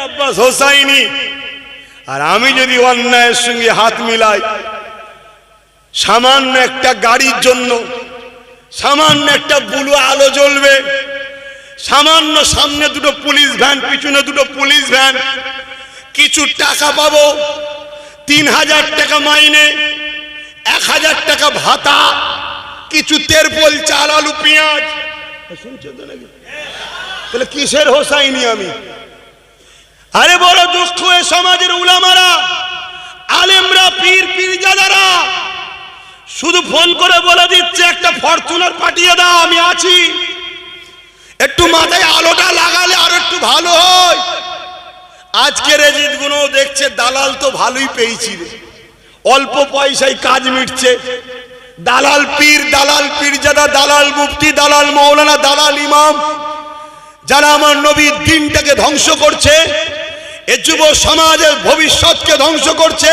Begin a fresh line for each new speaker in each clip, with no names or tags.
আব্বাস হোসাইনি, আর আমি যদি অন্যায়ের সঙ্গে হাত মিলাই, সামান্য একটা গাড়ির জন্য, সামান্য একটা বুলু আলো জ্বলবে, সামান্য সামনে দুটো পুলিশ ভ্যান, পিছনে দুটো পুলিশ ভ্যান, কিছু টাকা পাবো, 3000 টাকা মাইনে, 1000 টাকা ভাতা, কিছু তেরপল, চাল, আলু, পেঁয়াজ। শুনছো তো নাকি? তাহলে কিসের হোসাইনি আমি? আরে বড় দুঃখ, এ সমাজের উলামারা, আলেমরা, পীর পীরজাদারা শুধু ফোন করে বলে দিচ্ছে একটা ফরচুনার পাঠিয়ে দাও, আমি আছি, একটু মাথায় আলোটা লাগালে আর একটু ভালো হয়। আজকের এজিদ গুলো দেখছে দালাল তো ভালোই পেয়েছি রে, অল্প পয়সায় কাজ মিটছে। দালাল পীর, দালাল পীরজাদা, দালাল মুফতি, দালাল মাওলানা, দালাল ইমাম, যারা আমার নবীর দিনটাকে ধ্বংস করছে, এ যুব সমাজের ভবিষ্যৎকে ধ্বংস করছে,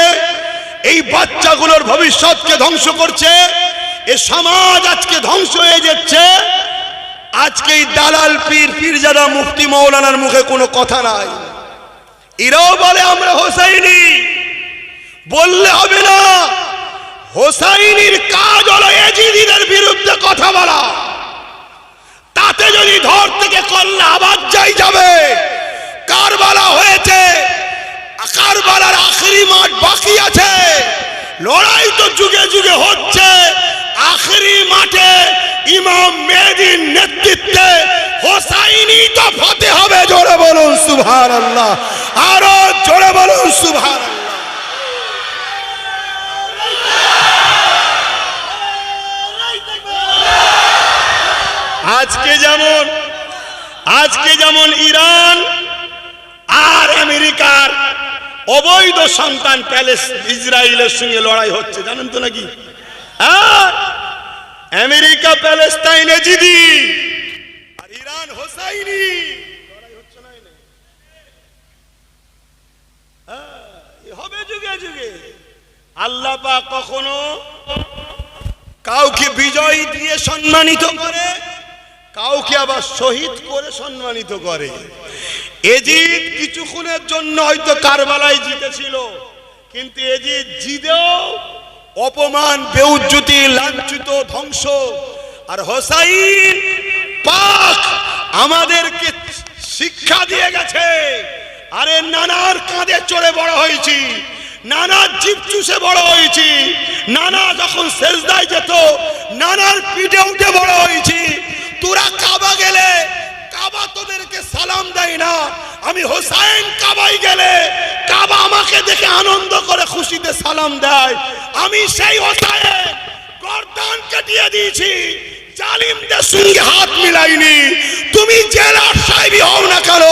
এই বাচ্চাগুলোর ভবিষ্যৎকে ধ্বংস করছে। এ সমাজ আজকে ধ্বংস হয়ে যাচ্ছে। আজকে এই দালাল পীর পীরজাদা মুফতি মাওলানার মুখে কোনো কথা নাই। এরাও বলে আমরা হোসাইনি, বললে হবে না। হোসাইনির কাজ হলো এজিদিদের বিরুদ্ধে কথা বলা। তাতে যদি ধর থেকে কল্লা আবার যাবে। কারবালা হয়েছে, কারবালার আখেরি মাঠ বাকি আছে। লড়াই তো যুগে যুগে হচ্ছে। আখেরি মাঠে ইমাম মেহেদীর নেতৃত্বে হোসাইনি তো ফতে হবে। জোরে বলুন সুবহানাল্লাহ, আরো জোরে বলুন সুবহানাল্লাহ। আজকে যেমন ইরান আর আমেরিকার অবৈধ সন্তান ইসরায়েলের সঙ্গে লড়াই হচ্ছে, জানেন তো নাকি? আমেরিকা প্যালেস্টাইন এজিদি আর ইরান হোসাইনি লড়াই হচ্ছে না? হবে যুগে যুগে। আল্লাহ পাক কখনো কাউকে বিজয় দিয়ে সম্মানিত করে, কাউকে আবার শহীদ করে সম্মানিত করে। এজিদ কিছুক্ষণের জন্য হয়তো কারবালায় জিতেছিল, কিন্তু এজিদ জিতেও অপমান, বেউজ্জতি, লাঞ্ছিত, ধ্বংস। আর হোসাইন পাক আমাদেরকে শিক্ষা দিয়ে গেছে। আরে নানার কাঁধে চড়ে বড় হয়েছি, নানার জিভ চুষে বড় হয়েছি, নানা যখন সেজদায় যেত নানার পিঠে উঠে বড় হয়েছি। তোরা কাবা গেলে কাবা তোদেরকে সালাম দেয় না, আমি হোসাইন কাবায় গেলে কাবা আমাকে দেখে আনন্দ করে খুশিতে সালাম দেয়। আমি সেই হোসাইন, গর্দান কাটিয়ে দিয়েছি, জালিমদের সঙ্গে হাত মিলাইনি। তুমি জেলার সাহেবই হও না কেন,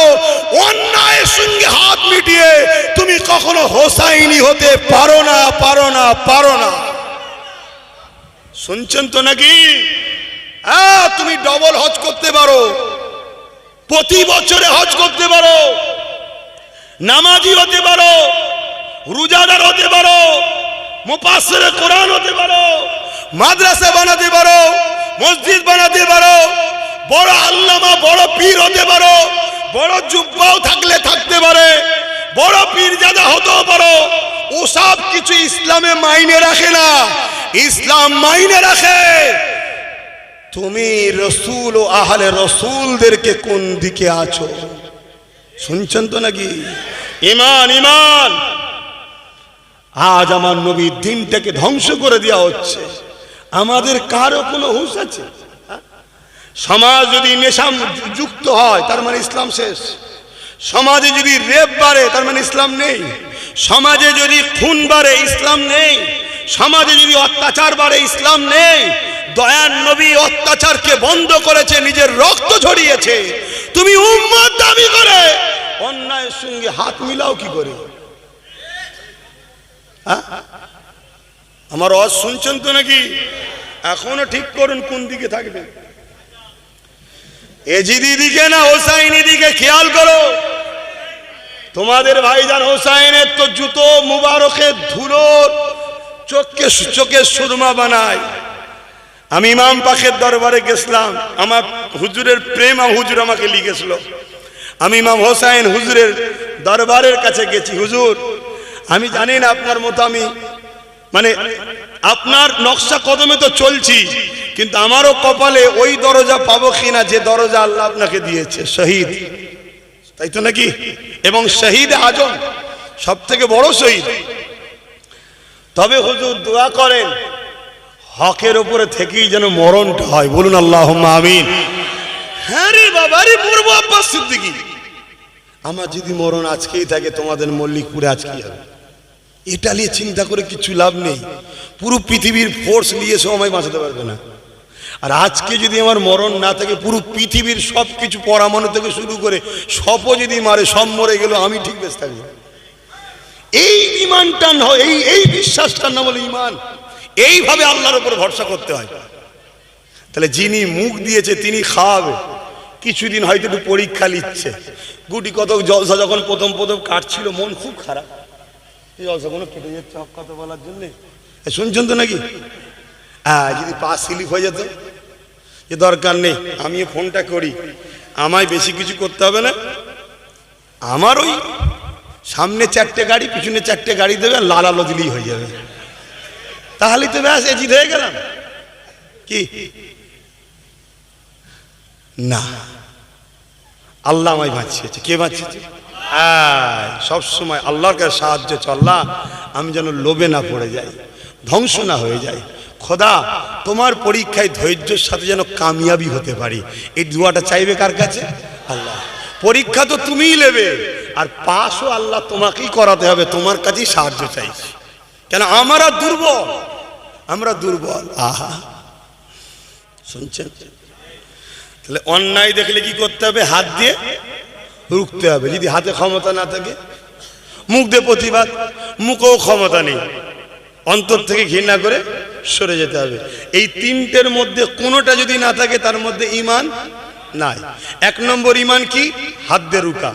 অন্যায়ের সঙ্গে হাত মিটিয়ে তুমি কখনো হোসাইনি হতে পারো না, পারো না, পারো না। শুনছেন তো নাকি? তুমি ডবল হজ করতে পারো, প্রতি বছরে হজ করতে পারো, নামাজি হতে পারো, রোজাদার হতে পারো, মুফাসসিরে কোরআন হতে পারো, মাদ্রাসা বানাতে পারো, মসজিদ বানাতে পারো, বড় আল্লামা, বড় পীর হতে পারো, বড় জুব্বাও থাকলে থাকতে পারে, বড় পীরজাদা হতেও পারো। ওসব কিছু ইসলামে মাইনে রাখে না। ইসলাম মাইনে রাখে তুমি রসুল ও আহলে রসুলদেরকে কোন দিকে আছো। শুনছেন তো নাকি? ঈমান, ঈমান। আজ আমার নবীর দিনটাকে ধ্বংস করে দেওয়া হচ্ছে। আমাদের কারো কোনো হুঁশ আছে? সমাজ যদি নেশা যুক্ত হয় তার মানে ইসলাম শেষ। সমাজে যদি রেপ বাড়ে তার মানে ইসলাম নেই। সমাজে যদি খুন বাড়ে ইসলাম নেই। সমাজে যদি অত্যাচার বাড়ে ইসলাম নেই। দয়ার নবী অত্যাচারকে বন্ধ করেছে, নিজের রক্ত ঝরিয়েছে। তুমি উম্মত দাবি করে অন্যায়ের সঙ্গে হাত মিলাও কি করে? আমার ওয়াজ শুনছেন তো নাকি? এখনো ঠিক করুন কোন দিকে থাকবে, এজিদি দিকে না হোসাইনি দিকে? খেয়াল করো। তোমাদের ভাইজান হোসাইনের তো জুতো মুবারকের ধুলোর চোখে সুরমা বানায়। আমি ইমাম পাকের দরবারে গেছিলাম, আমার হুজুরের প্রেম হুজুর আমাকে লিখেছিল। আমি ইমাম হোসাইন হুজুরের দরবারের কাছে গেছি, হুজুর আমি জানি না আপনার মতো আমি মানে আপনার নকশা কদমে তো চলছি, কিন্তু আমারও কপালে ওই দরজা পাবো কিনা যে দরজা আল্লাহ আপনাকে দিয়েছে, শহীদ, তাই তো নাকি? এবং শহীদ আজম সব থেকে বড় শহীদ। তবে হুজুর দোয়া করেন হকের উপরে থেকেই যেন মরণটা হয়, বলুন আল্লাহুম্মা আমিন। হ্যাঁ রে বাবা রে, পূর্ব আব্বাস সিদ্দিকী, আমার যদি মরণ আজকেই থাকে তোমাদের মল্লিকপুরে আজকেই হবে, এটা নিয়ে চিন্তা করে কিছু লাভ নেই। পুরো পৃথিবীর ফোর্স নিয়ে সময় বাঁচাতে পারবে না। আর আজকে যদি আমার মরণ না থাকে, পুরো পৃথিবীর সব কিছু পরমাণু থেকে শুরু করে সপও যদি মারে, সব মরে গেল, আমি ঠিক বেশ থাকবো। এই ইমানটা নয়, এই বিশ্বাসটার নাম হলো ইমান। এইভাবে আল্লাহর উপর ভরসা করতে হয়। তাহলে যিনি মুখ দিয়েছে তিনি খাওয়াবে। কিছুদিন হয়তো একটু পরীক্ষা নিচ্ছে। গুটি কত জলসা যখন প্রথম প্রথম কাটছিল, মন খুব খারাপ, এই জলসাগুলো কেটে যাচ্ছে হক কথা বলার জন্যে। শুনছেন তো নাকি? যদি পা স্লিপ হয়ে যেত, এ দরকার নেই, আমি ফোনটা করি, আমায় বেশি কিছু করতে হবে না, আমার ওই সামনে 4টে গাড়ি পিছনে 4টে গাড়ি দেবে, আর লাল আলো দিলেই হয়ে যাবে, তাহলেই তো ব্যাস এজিদ হয়ে গেলাম। কি না, আল্লাহ আমায় বাঁচিয়েছে। কে বাঁচিয়েছে? সব সময় আল্লাহর কাছে সাহায্য চাও, আল্লাহ আমি যেন লোভে না পড়ে যাই, ধ্বংস না হয়ে যায়। খোদা তোমার পরীক্ষায় ধৈর্যের সাথে যেন কামিয়াবি হতে পারি। এই দোয়াটা চাইবে কার কাছে? আল্লাহ। পরীক্ষা তো তুমিই নেবে, আর পাশও আল্লাহ তোমাকেই করাতে হবে, তোমার কাছেই সাহায্য চাইছি। কেন? আমরা দুর্বল, আমরা দুর্বল। আহা, শুনছেন? তাহলে অন্যায় দেখলে কি করতে হবে? হাত দিয়ে রুখতে হবে। যদি হাতে ক্ষমতা না থাকে, মুখ দিয়ে প্রতিবাদ, মুখেও ক্ষমতা নেই, অন্তর থেকে ঘৃণা করে সরে যেতে হবে। এই তিনটের মধ্যে কোনোটা যদি না থাকে, তার মধ্যে ঈমান নাই। 1 নম্বর ঈমান কি? হাত দিয়ে রুকা।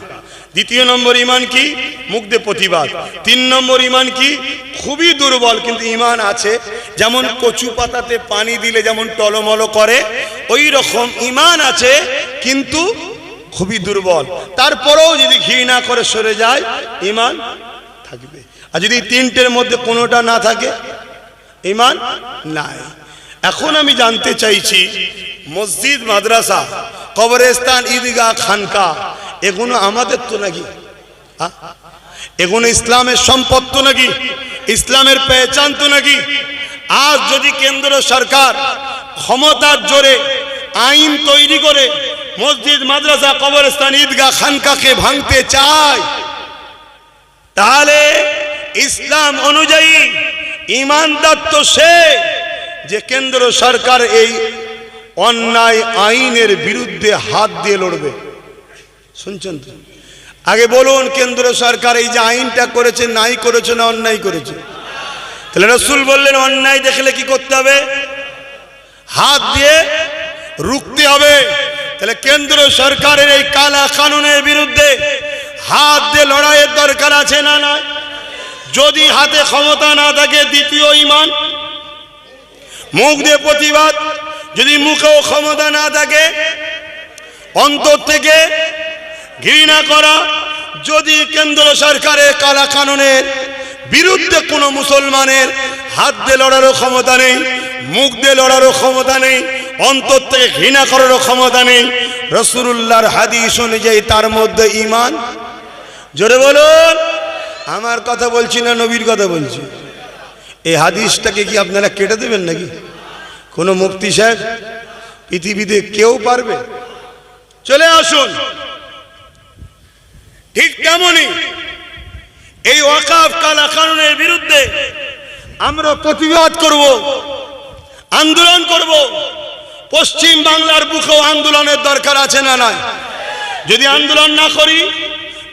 2 নম্বর ঈমান কি? মুখ দিয়ে প্রতিবাদ। 3 নম্বর ঈমান কি? খুবই দুর্বল কিন্তু ঈমান আছে। যেমন কচু পাতাতে পানি দিলে যেমন টলমল করে, ওই রকম ঈমান আছে কিন্তু খুবই দুর্বল। তারপরেও যদি ঘৃণা করে সরে যায়, ঈমান থাকবে। আর যদি তিনটের মধ্যে কোনোটা না থাকে, ঈমান নাই। এখন আমি জানতে চাইছি, মসজিদ, মাদ্রাসা, কবরস্থান, ঈদগাহ, খানকা, এগুলো আমাদের তো নাকি? এগুলো ইসলামের সম্পদ তো নাকি? ইসলামের পেহচান তো নাকি? আজ যদি কেন্দ্র সরকার ক্ষমতার জোরে আইন তৈরি করে মসজিদ, মাদ্রাসা, কবরস্থান, ঈদগাহ, খানকাকে ভাঙতে চায়, তাহলে ইসলাম অনুযায়ী ঈমানদার তো সে যে কেন্দ্র সরকার এই অন্যায় আইনের বিরুদ্ধে হাত দিয়ে লড়বে। শুনছেন তো? আগে বলুন, কেন্দ্র সরকার এই যে আইনটা করেছে, নাই করেছে না অন্যায় করেছে? তাহলে রাসূল বললেন অন্যায় দেখলে কি করতে হবে? হাত দিয়ে রুখতে হবে। তাহলে কেন্দ্র সরকারের এই কালা কানুনের বিরুদ্ধে হাত দিয়ে লড়াইয়ের দরকার আছে না নাই? যদি হাতে ক্ষমতা না থাকে, দ্বিতীয় ঈমান মুখ দিয়ে প্রতিবাদ। যদি মুখেও ক্ষমতা না থাকে, অন্তর থেকে ঘৃণা করা। যদি কেন্দ্র সরকারের কালা কানুনের বিরুদ্ধে কোনো মুসলমানের হাত দিয়ে লড়ারও ক্ষমতা নেই, মুখ দিয়ে লড়ারও ক্ষমতা নেই, অন্তর থেকে ঘৃণা করারও ক্ষমতা নেই, রাসূলুল্লাহর হাদিস অনুযায়ী তার মধ্যে ঈমান। জোরে বলুন। আমার কথা বলছি না, নবীর কথা বলছি। এই হাদিসটাকে কি আপনারা কেটে দেবেন নাকি? কোনো মুফতি সাহেব পৃথিবীতে কেউ পারবে? চলে আসুন। ঠিক তেমনই এই ওয়াকফ কালা কানুনের বিরুদ্ধে আমরা প্রতিবাদ করব, আন্দোলন করব। পশ্চিম বাংলার বুকেও আন্দোলনের দরকার আছে না নাই? যদি আন্দোলন না করি,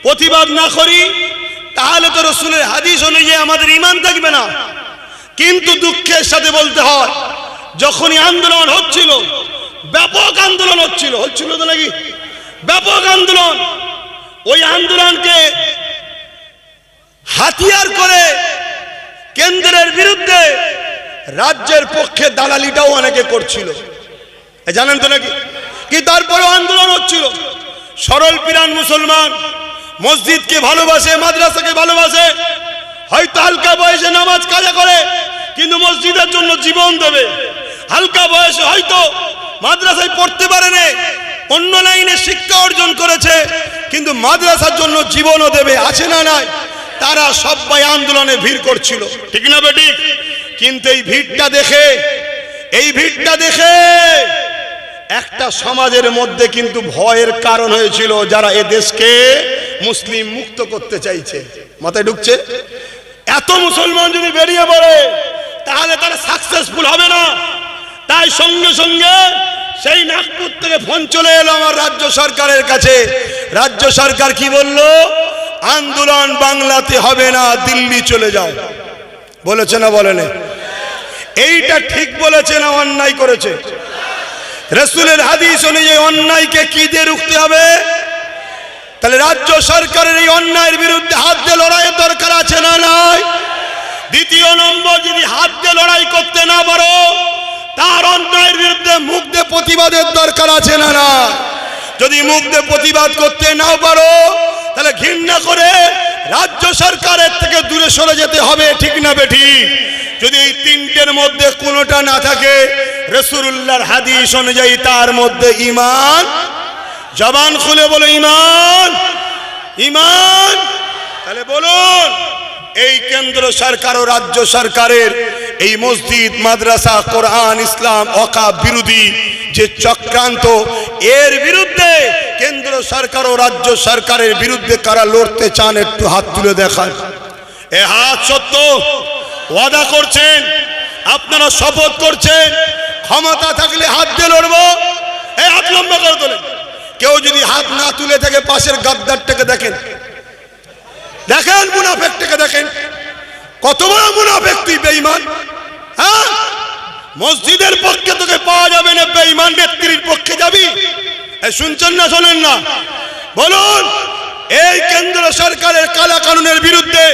প্রতিবাদ না করি, তাহলে তো রাসূলের হাদিস অনুযায়ী আমাদের ঈমান থাকবে না। কিন্তু দুঃখের সাথে বলতে হয়, যখনই আন্দোলন হচ্ছিল, ব্যাপক আন্দোলন হচ্ছিল তো নাকি? ব্যাপক আন্দোলন, ওই আন্দোলনকে হাতিয়ার করে কেন্দ্রের বিরুদ্ধে রাজ্যের পক্ষে দালালিটাও অনেকে করছিল, জানেন তো নাকি? কি তারপরেও আন্দোলন হচ্ছিল। সরল পিরান মুসলমান মসজিদকে ভালোবাসে, মাদ্রাসাকে ভালোবাসে, হয়তো হালকা বয়সে নামাজ কাজা করে কিন্তু মসজিদের জন্য জীবন দেবে। হালকা বয়সে হয়তো মাদ্রাসায় পড়তে পারে না, অন্য লাইনে শিক্ষা অর্জন করেছে কিন্তু মাদ্রাসার জন্য জীবনও দেবে, আছে না নাই? তারা সবাই আন্দোলনে ভিড় করছিল, ঠিক না বেটি? কিন্তু এই ভিড়টা দেখে একটা সমাজের মধ্যে কিন্তু ভয়ের কারণ হয়েছিল, যারা এ দেশকে মুসলিম মুক্ত করতে চাইছে। মাথায় ঢুকছে? এত মুসলমান যদি বেরিয়ে পড়ে তাহলে তারা সাকসেসফুল হবে না। তাই সঙ্গে সঙ্গে সেই নাগপুর থেকে ফোন চলে এলো আমার রাজ্য সরকারের কাছে। রাজ্য সরকার কি বলল? আন্দোলন বাংলাতে হবে না, দিল্লি চলে যাও। বলেছে না বলেনি? এইটা ঠিক বলেছে না অন্যায় করেছে? রাসূলের হাদিস অনুযায়ী অন্যায়কে কি দিয়ে রুখতে হবে? তাহলে রাজ্য সরকারের এই অন্যায়ের বিরুদ্ধে হাত দিয়ে লড়াইয়ের দরকার আছে না নাই? দ্বিতীয় নম্বর, যদি হাত দিয়ে লড়াই করতে না পারো তার অন্যায়ের বিরুদ্ধে মুখ দিয়ে প্রতিবাদের দরকার আছে না না? যদি মুখ দিয়ে প্রতিবাদ করতে না পারো তাহলে ঘৃণা করে রাজ্য সরকারের থেকে দূরে সরে যেতে হবে, ঠিক না বেঠি? যদি এই তিনটের মধ্যে কোনোটা না থাকে, রাসূলুল্লাহর হাদিস অনুযায়ী তার মধ্যে ঈমান। জবান খুলে বলো ঈমান, ঈমান। তাহলে বলুন, এই কেন্দ্র সরকার ও রাজ্য সরকারের এই মসজিদ, মাদ্রাসা, কোরআন, ইসলাম, ওয়াকফ বিরোধী যে চক্রান্ত, এর বিরুদ্ধে কেন্দ্র সরকার ও রাজ্য সরকারের বিরুদ্ধে কারা লড়তে চান একটু হাত তুলে দেখান। এ হাত সত্য ওয়াদা করছেন, আপনারা শপথ করছেন ক্ষমতা থাকলে হাত দিয়ে লড়বো। এই হাত লম্বা করে তোলেন। কেউ যদি হাত না তুলে থাকে পাশের গাদ্দারটাকে দেখেন, দেখেন মুনাফিকটাকে দেখেন, কত বড় মুনাফিক তুই, বেঈমান। হ্যাঁ, মসজিদের পক্ষে তোকে পাওয়া যাবে না, বেঈমান নেত্রীর পক্ষে যাবি? শুনছেন না শোনেন না? বলুন, এই কেন্দ্র সরকারের কালা কানুনের বিরুদ্ধে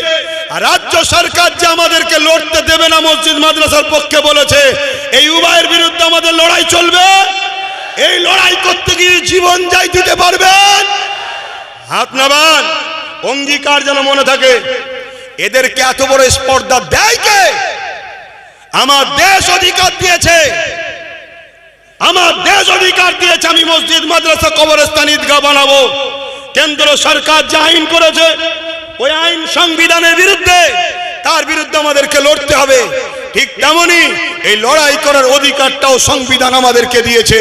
রাজ্য সরকার যে আমাদেরকে লড়তে দেবে না মসজিদ মাদ্রাসার পক্ষে বলেছে, এই উভয়ের বিরুদ্ধে আমাদের লড়াই চলবে। এই লড়াই করতে গিয়ে জীবন যাই দিতে পারবেন? হাত নামান, অঙ্গীকার যেন মনে থাকে। এদেরকে এত বড় স্পর্ধা দেয় কে? আমার দেশ অধিকার দিয়েছে, আমার দেশ অধিকার দিয়েছে আমি মসজিদ, মাদ্রাসা, কবরস্থান, ঈদগাহ বানাবো। কেন্দ্র সরকার যে আইন করেছে ওই আইন সংবিধানের বিরুদ্ধে, তার বিরুদ্ধে আমাদেরকে লড়তে হবে। ঠিক তেমনি এই লড়াই করার অধিকারটাও সংবিধান আমাদেরকে দিয়েছে।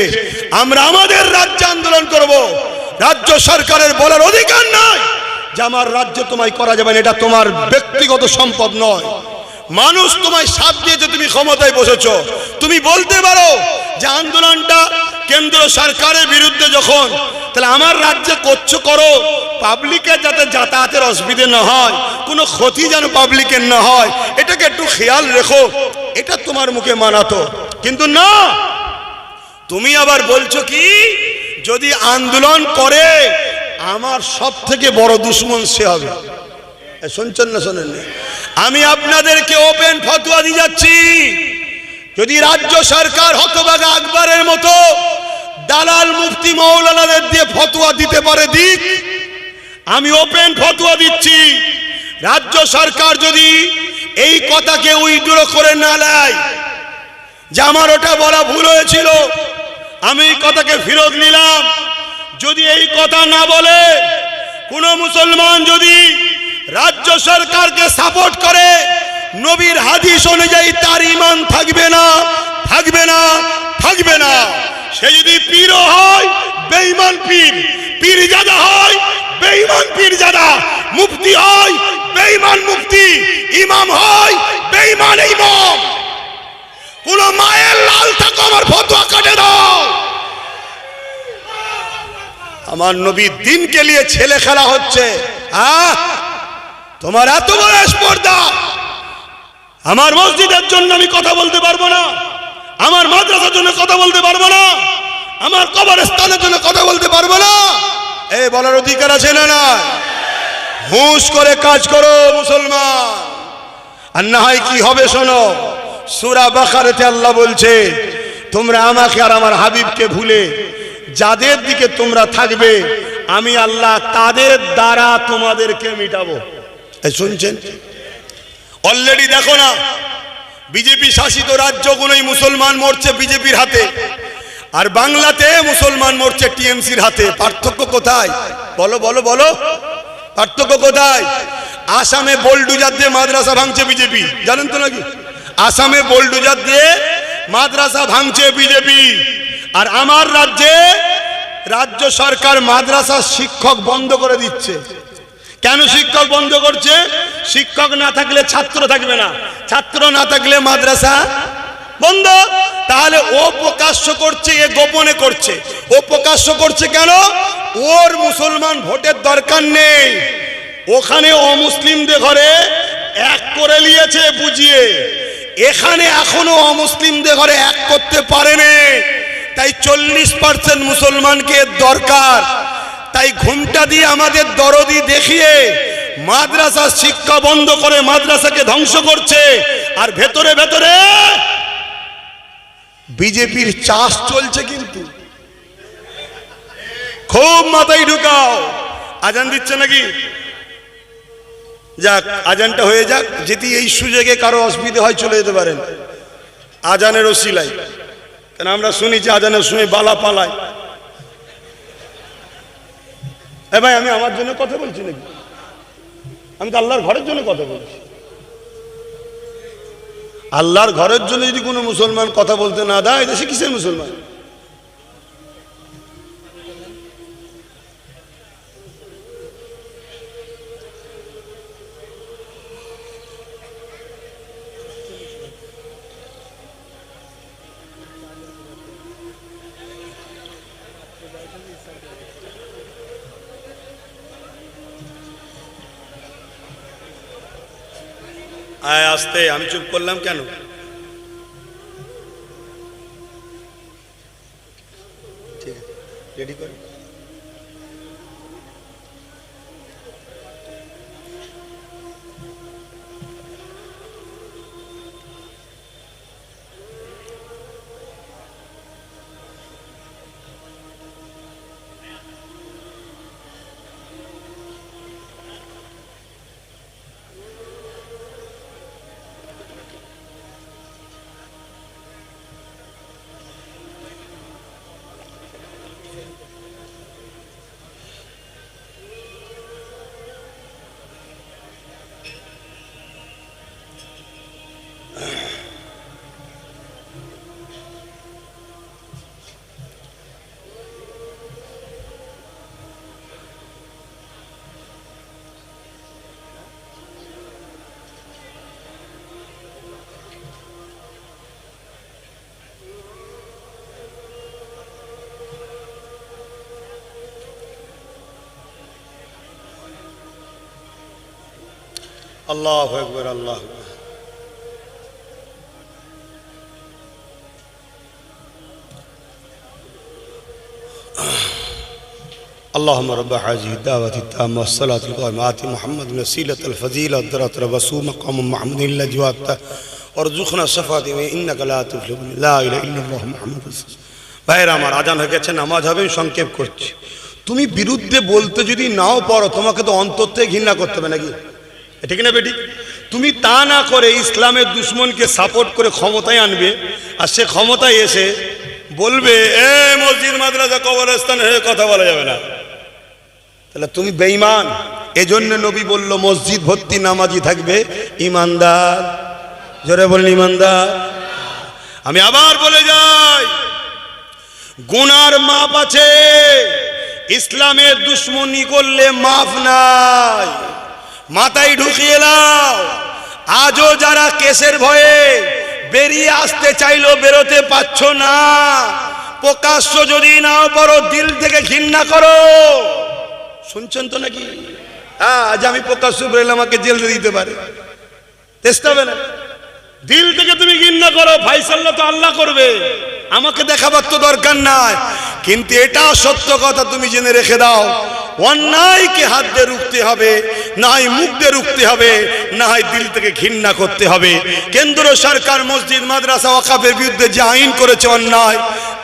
আমরা আমাদের রাজ্যে আন্দোলন করব। রাজ্য সরকারের বলার অধিকার নাই যে আমার রাজ্যে তোমায় করা যাবে না, এটা তোমার ব্যক্তিগত সম্পদ নয়। মানুষ তোমায় সাথ দিয়েছে, তুমি ক্ষমতায় বসেছো, তুমি বলতে পারো যে আন্দোলনটা কেন্দ্র সরকারের বিরুদ্ধে যখন, তাহলে আমার রাজ্যে করছো করো, পাবলিকের যাতে যাতায়াতের অসুবিধে না হয়, কোনো ক্ষতি যেন পাবলিকের না হয়, এটাকে একটু খেয়াল রেখো, এটা তোমার মুখে মানাতো। কিন্তু না, তুমি আবার বলছো কি, যদি আন্দোলন করে আমার সব থেকে বড় দুশ্মন সে হবে। শুনছেন না শোনেন? আমি আপনাদেরকে ওপেন ফতোয়া দিয়ে যাচ্ছি, যদি রাজ্য সরকার হতভাগা আকবরের মতো দালাল মুফতি মৌলানাদের দিয়ে ফতোয়া দিতে পারে দিক। আমি ওপেন ফতোয়া দিচ্ছি, রাজ্য সরকার যদি এই কথাকে উইথড্র করে না নেয় যে আমার ওটা বলা ভুল হয়েছিল, আমি এই কথাকে ফেরত নিলাম, যদি এই কথা না বলে কোন মুসলমান যদি রাজ্য সরকারকে সাপোর্ট করে, নবীর হাদিস অনুযায়ী তার ঈমান থাকবে না, থাকবে না, থাকবে না। সে যদি পীর হয় বেঈমান পীর, পীরজাদা হয় বেঈমান পীরজাদা, মুফতি হয় বেঈমান মুফতি, ইমাম হয় বেঈমান ইমাম। কোন মায়ের লাল থাকো আমার ফতোয়া কাটে দাও। আমার নবীর দিনকে নিয়ে ছেলে খেলা হচ্ছে। তোমার এত বড় স্পর্ধা, আমার মসজিদের জন্য আমি কথা বলতে পারবো না, আমার মাদ্রাসার জন্য কথা বলতে পারবো না, আমার কবরস্থানের জন্য কথা বলতে পারবো না, এই বলার অধিকার আছে না না? হুঁশ করে কাজ করো মুসলমান, আর না হয় কি হবে শোনো। সূরা বাকারাতে আল্লাহ বলছে, তোমরা আমাকে আর আমার হাবিবকে ভুলে যাদের দিকে তোমরা থাকবে আমি আল্লাহ তাদের দ্বারা তোমাদেরকে মিটাবো। শুনছেন? অলরেডি দেখো না, বিজেপি শাসিত রাজ্যগুলোই মুসলমান মরছে বিজেপির হাতে, আর বাংলাতে মুসলমান মরছে টিএমসির হাতে। পার্থক্য কোথায়? বলো বলো বলো, পার্থক্য কোথায়? আসামে বোলডুজার দিয়ে মাদ্রাসা ভাঙছে বিজেপি, জানেন তো নাকি? আসামে বোলডুজার দিয়ে মাদ্রাসা ভাঙছে বিজেপি, আর আমার রাজ্যে রাজ্য সরকার মাদ্রাসা শিক্ষক বন্ধ করে দিচ্ছে। কেন শিক্ষক বন্ধ করছে? শিক্ষক না থাকলে ছাত্র থাকবে না, ছাত্র না থাকলে মাদ্রাসা বন্ধ। তাহলে ও প্রকাশ্য করছে, এ গোপনে করছে। ও প্রকাশ্য করছে কেন? ওর মুসলমান ভোটের দরকার নেই, ওখানে অমুসলিমদের ঘরে এক করে নিয়েছে বুঝিয়ে। এখানে এখনো অমুসলিমদের ঘরে এক করতে পারেনি, তাই 40% মুসলমানকে দরকার। তাই ঘুমটা দিয়ে আমাদের দরদি দেখিয়ে মাদ্রাসা শিক্ষা বন্ধ করে মাদ্রাসাকে ধ্বংস করছে, আর ভেতরে ভেতরে বিজেপির চাষ চলছে। কিন্তু খুব মাথায় ঢুকাও। আজান দিচ্ছে নাকি? যাক, আজানটা হয়ে যাক, যদি এই সুযোগে কারো অসুবিধা হয় চলে যেতে পারেন আজানের ওসিলায়। কেন আমরা শুনি যে আজানের সময় বালা পালায়। ভাই, আমি আমার জন্য কথা বলছি নাকি? আমি তো আল্লাহর ঘরের জন্য কথা বলছি। আল্লাহর ঘরের জন্য যদি কোনো মুসলমান কথা বলতে না দেয়, দেশে কিসের মুসলমান? আয় আসতে, আমি চুপ করলাম কেন? ঠিক আছে, রেডি করে। আল্লাহু আকবার, আল্লাহু আকবার। اللهم رب هذه الدعوة التامة والصلاة القائمة آت محمد وسيلة الفضيلة الدرجة الرسول مقام محمود الذي وعدته وارزقنا الشفاعة إنك لا تخلف لا إله إلا الله محمد رسول الله। ভাইরা আমার, আজান হয়ে গেছে, নামাজ হবে, সংক্ষেপ করছি। তুমি বিরুদ্ধে বলতে যদি নাও পারো, তোমাকে তো অন্তর থেকে ঘৃণা করতে হবে নাকি? ঠিক না বেটি? তুমি তা না করে ইসলামের দুশ্মনকে সাপোর্ট করে ক্ষমতায় আনবে, আর সে ক্ষমতায় এসে বলবে এ মসজিদ মাদ্রাসা কবরস্থান হয়ে কথা বলা যাবে না, তাহলে তুমি বেঈমান। এজন্য নবী বলল মসজিদ ভর্তি নামাজি থাকবে ইমানদার। জোরে বলেন ইমানদার। আমি আবার বলে যাই, গুনার মাপ আছে, ইসলামের দুশ্মনী করলে মাফ নাই। মাথায় ঢুকিয়ে নাও। আজও যারা কেসের ভয়ে বেরিয়ে আসতে চাইলো বেরোতে পারছো না, প্রকাশ্য যদি নাও পারো, দিল থেকে ঘৃণা করো। শুনছেন তো নাকি? আজ আমি প্রকাশ্য বেরোলে আমাকে জেল দিতে পারে, চেষ্টা হবে না। দিল থেকে তুমি ঘৃণা করো, ফাইসাল্লা তো আল্লাহ করবে, আমাকে দেখাবার তো দরকার নাই। কিন্তু এটা সত্য কথা, তুমি জেনে রেখে দাও, অন্যায়কে হাত দিয়ে রুখতে হবে, না হয় মুখ দিয়ে রুখতে হবে, না হয় দিল থেকে ঘৃণা করতে হবে। কেন্দ্র সরকার মসজিদ মাদ্রাসা ওয়াকফের বিরুদ্ধে যে আইন করেছে অন্যায়,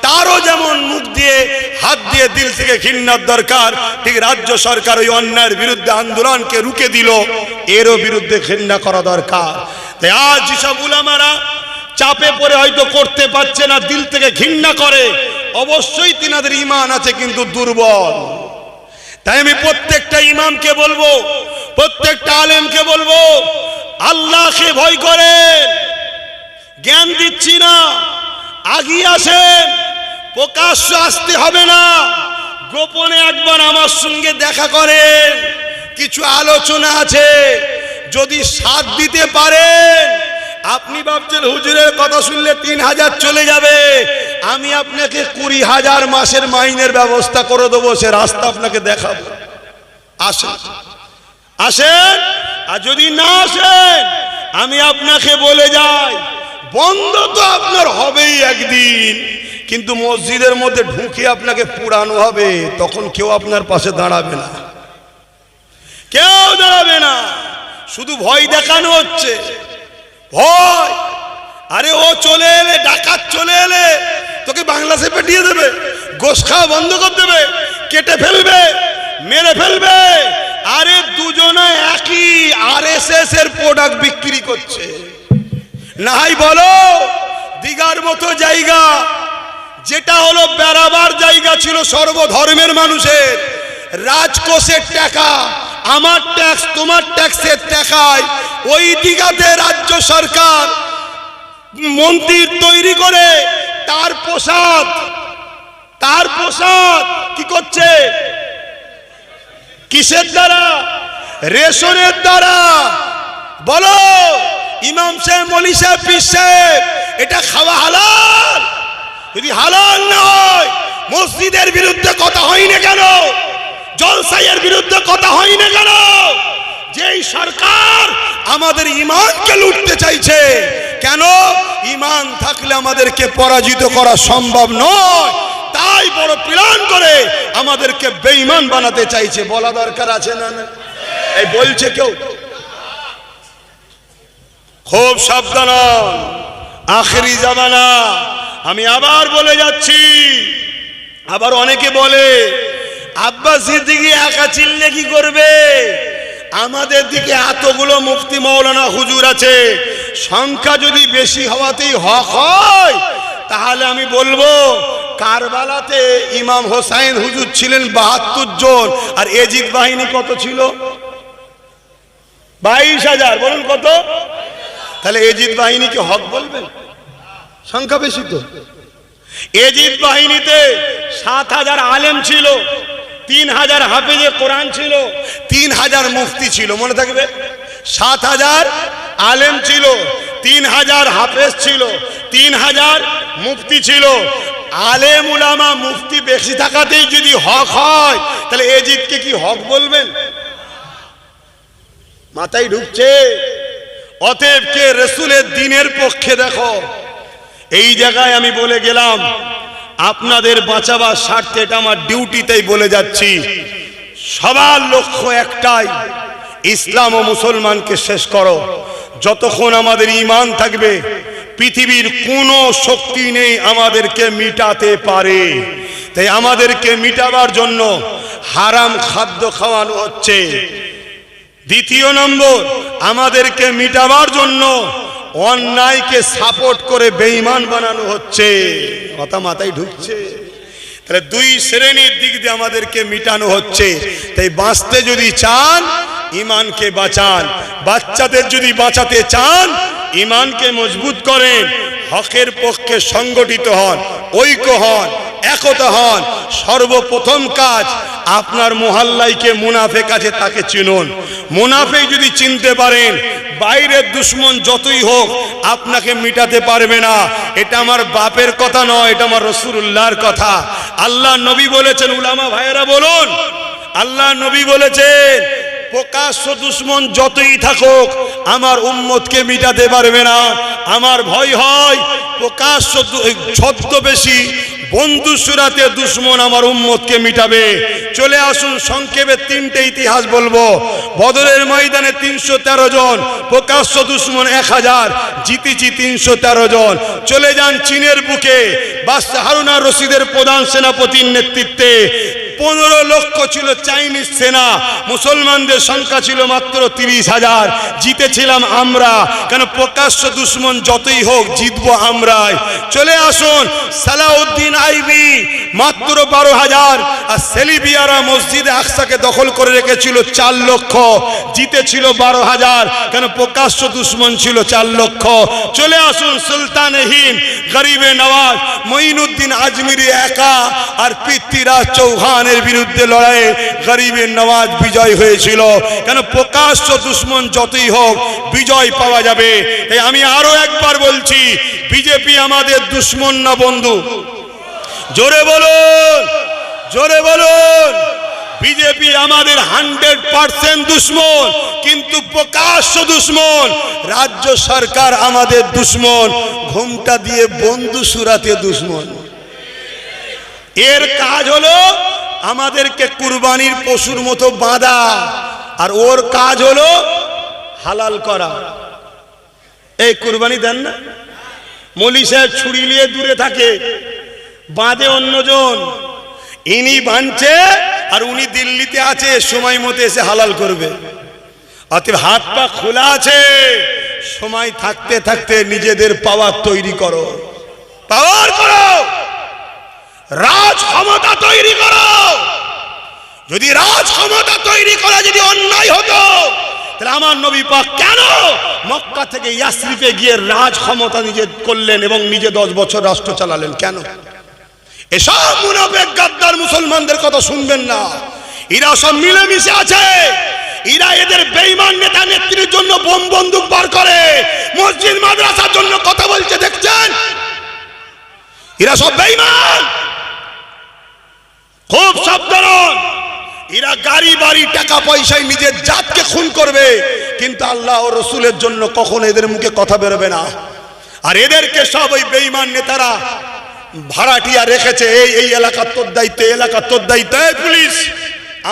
তারও যেমন মুখ দিয়ে হাত দিয়ে দিল থেকে ঘৃণার দরকার, ঠিক রাজ্য সরকার ওই অন্যায়ের বিরুদ্ধে আন্দোলনকে রুখে দিল, এরও বিরুদ্ধে ঘৃণা করা দরকার। তাই আজ যেসব উলামারা চাপে পড়ে হয়তো করতে পারছে না, দিল থেকে ঘৃণা করে, অবশ্যই তিনাদের ঈমান আছে কিন্তু দুর্বল। তাই আমি প্রত্যেকটা ইমামকে বলবো, প্রত্যেকটা আলেমকে বলবো, আল্লাহকে ভয় করেন। জ্ঞান দিচ্ছি না, আগিয়ে আসেন, প্রকাশ্য আসতে হবে না, গোপনে একবার আমার সঙ্গে দেখা করেন, কিছু আলোচনা আছে, যদি সাথ দিতে পারেন। আপনি ভাবছেন হুজুরের কথা শুনলে 3000 চলে যাবে, আমি আপনাকে 20,000 মাসের মাইনের ব্যবস্থা করে দেবো, সে রাস্তা আপনাকে দেখাবো। আসেন, আসেন। আর যদি না আসেন, আমি আপনাকে বলে যাই, বন্ধ তো আপনার হবেই একদিন, কিন্তু মসজিদের মধ্যে ঢুকে আপনাকে পুরানো হবে, তখন কেউ আপনার পাশে দাঁড়াবে না, কেউ দাঁড়াবে না, শুধু ভয় দেখানো হচ্ছে, ভয়। আরে ও চলে এলে, ডাকাত চলে এলে তোকে বাংলাদেশে পাঠিয়ে দেবে, গোশ খাওয়া বন্ধ করে দেবে, কেটে ফেলবে, মেরে ফেলবে। আরে দুজনে একই আরএসএস এর প্রোডাক্ট বিক্রি করছে। নাই বলো দিঘার মতো জায়গা, যেটা হলো বেড়াবার জায়গা ছিল সর্বধর্মের মানুষের, রাজকোষের টাকা, আমার ট্যাক্স তোমার ট্যাক্সের টাকায় ওই দিঘাতে রাজ্য সরকার মন্দির তৈরি করে তার প্রসাদ কি করছে? কিসের দ্বারা? রেশনের দ্বারা। বলো ইমাম সাহেব, মৌলভী সাহেব, পীর সাহেব, এটা খাওয়া হালাল? যদি হালাল না হয়, মসজিদের বিরুদ্ধে কথা হয় না কেন? জলসাইয়ের বিরুদ্ধে কথা হয় না কেন? যেই সরকার আমাদের ঈমানকে লুটতে চাইছে, কেন? ঈমান থাকলে আমাদেরকে পরাজিত করা সম্ভব নয়, তাই বড় প্ল্যান করে আমাদেরকে বেঈমান বানাতে চাইছে। বলা দরকার আছে না? এই বলছে কেউ? খুব সাবধান, আখেরি জামানা। আমি আবার বলে যাচ্ছি, আবার অনেকে বলে আব্বাস সিদ্দিকী একা চিল্লে কি করবে? আমাদের দিকে এতগুলো মুফতি মাওলানা হুজুর আছে, সংখ্যা যদি বেশি হওয়াতেই হক হয়, তাহলে আমি বলবো কারবালাতে ইমাম হোসাইন হুজুর ছিলেন 72 জন, আর এজিদ বাহিনী কত ছিল? 22,000। বলুন কত? তাহলে এজিদ বাহিনীকে হক বলবেন? সংখ্যা বেশি তো। এজিদ বাহিনীতে 7,000 আলেম ছিল, 3,000 হাফেজে কোরআন ছিল, 3,000 মুফতি ছিল। মনে থাকবে? 7,000 আলেম ছিল, 3,000 হাফেজ ছিল, 3,000 মুফতি ছিল। আলেম উলামা মুফতি বেশি থাকাতেই যদি হক হয়, তাহলে এজিদকে কি হক বলবেন? মাথায় ঢুকছে? অতএব কে রাসূলের দ্বীনের পক্ষে দেখো। এই জায়গায় আমি বলে গেলাম, আপনাদের বাঁচাবার স্বার্থে, এটা আমার ডিউটিতেই বলে যাচ্ছি, সবার লক্ষ্য একটাই, ইসলাম ও মুসলমানকে শেষ করো। যতক্ষণ আমাদের ঈমান থাকবে, পৃথিবীর কোনো শক্তি নেই আমাদেরকে মিটাতে পারে। তাই আমাদেরকে মিটাবার জন্য হারাম খাদ্য খাওয়ানো হচ্ছে। দ্বিতীয় নম্বর, আমাদেরকে মিটাবার জন্য অন্যায়কে সাপোর্ট করে বেঈমান বানানো হচ্ছে। কথা মাথায় ঢুকছে? তাহলে দুই শ্রেণীর দিক দিয়ে আমাদেরকে মিটানো হচ্ছে। তাই বাঁচতে যদি চান, ঈমানকে বাঁচান। বাচ্চাদের যদি বাঁচাতে চান, ঈমানকে মজবুত করেন, হকের পক্ষে সংগঠিত হন, ঐক্য হন, একতা হন। সর্বপ্রথম কাজ, আপনার মহল্লায় মুনাফেক আছে তাকে চিনুন। মুনাফেক যদি চিনতে পারেন, বাইরের দুশ্মন যতই হোক আপনাকে মিটাতে পারবে না। এটা আমার বাপের কথা নয়, এটা আমার রাসূলুল্লাহর কথা। আল্লাহ নবী বলেছেন, উলামা ভাইয়েরা বলুন, আল্লাহ নবী বলেছেন, প্রকাশ্য দুশ্মন যতই থাকুক আমার উম্মতকে মিটাতে পারবে না। আমার ভয় হয় প্রকাশ্য ছদ্মবেশী বন্ধু সুরাতে দুশ্মন আমার উম্মতকে মিটাবে। চলে আসুন সংক্ষেপে তিনটে ইতিহাস বলবো। বদরের ময়দানে 313 জন, প্রকাশ্য দুশ্মন 1000, জিতেছি 313 জন। চলে যান চীনের বুকে, বাদশাহ হারুন আর রশিদের প্রধান সেনাপতির নেতৃত্বে 15 লক্ষ ছিল চাইনিজ সেনা, মুসলমানদের সংখ্যা ছিল মাত্র 30,000। জিতেছিলাম আমরা, কেন প্রকাশ্য দুশ্মন যতই হোক জিতবো আমরাই। চলে আসুন সালাউদ্দিন আইবি মাত্র 12,000, আর সেলিবিয়ারা মসজিদে আকসাকে দখল করে রেখেছিল 4 লক্ষ, জিতেছিল 12,000, কেন প্রকাশ্য দুশ্মন ছিল 4 লক্ষ। চলে আসুন সুলতানে হিন্দ গরিবে নওয়াজ মঈনুদ্দিন আজমিরি একা আর পৃথ্বীরাজ চৌহানের বিরুদ্ধে লড়াইয়ে গরিবে নওয়াজ বিজয় হয়েছিল, কেন প্রকাশ্য দুশ্মন যতই হোক বিজয় পাওয়া যাবে। তাই আমি আরো একবার বলছি, বিজেপি আমাদের দুশ্মন না বন্ধু? জোরে বলুন, জোরে বলুন। বিজেপি আমাদের 100% দুশ্মন, কিন্তু প্রকাশ্য দুশ্মন। রাজ্য সরকার আমাদের দুশ্মন, ঘোমটা দিয়ে বন্ধু সুরাতে দুশ্মন। এর কাজ হলো আমাদেরকে কুরবানির পশুর মতো বাঁধা, আর ওর কাজ হলো হালাল করা। এই কুরবানি দেন না, মৌলী সাহেব ছুরি নিয়ে দূরে থাকে, বাঁধে অন্যজন, ইনি বাঁধছে আর উনি দিল্লিতে আছে, সময় মতো এসে হালাল করবে। অতএব হাত পা খোলা আছে, সময় থাকতে থাকতে নিজেদের পাওয়ার তৈরি করো, পাওয়ার করো, রাজ ক্ষমতা তৈরি করো। যদি রাজ ক্ষমতা তৈরি করা যদি অন্যায় হতো, তাহলে আমার নবী পাক কেন মক্কা থেকে ইয়াসরিফে গিয়ে রাজ ক্ষমতা নিজে করলেন এবং নিজে 10 বছর রাষ্ট্র চালালেন? কেন? এসব মুনাফিক গাদ্দার মুসলমানদের কথা শুনবেন না। এরা সব মিলেমিশে আছে, এরা এদের বেঈমান নেতা নেত্রীর জন্য বোম বন্দুক বার করে, মসজিদ মাদ্রাসার জন্য কথা বলছে, দেখছেন? এরা সব বেঈমান, খুব সাবধান। এরা গাড়ি বাড়ি টাকা পয়সায় নিজের জাতকে খুন করবে, কিন্তু আল্লাহ ও রসুলের জন্য কখনো এদের মুখে কথা বেরোবে না। আর এদেরকে সব ওই বেঈমান নেতারা ভাড়াটিয়া রেখেছে, এই এলাকা তোর দায়িত্ব, এলাকা তোর দায়িত্ব। পুলিশ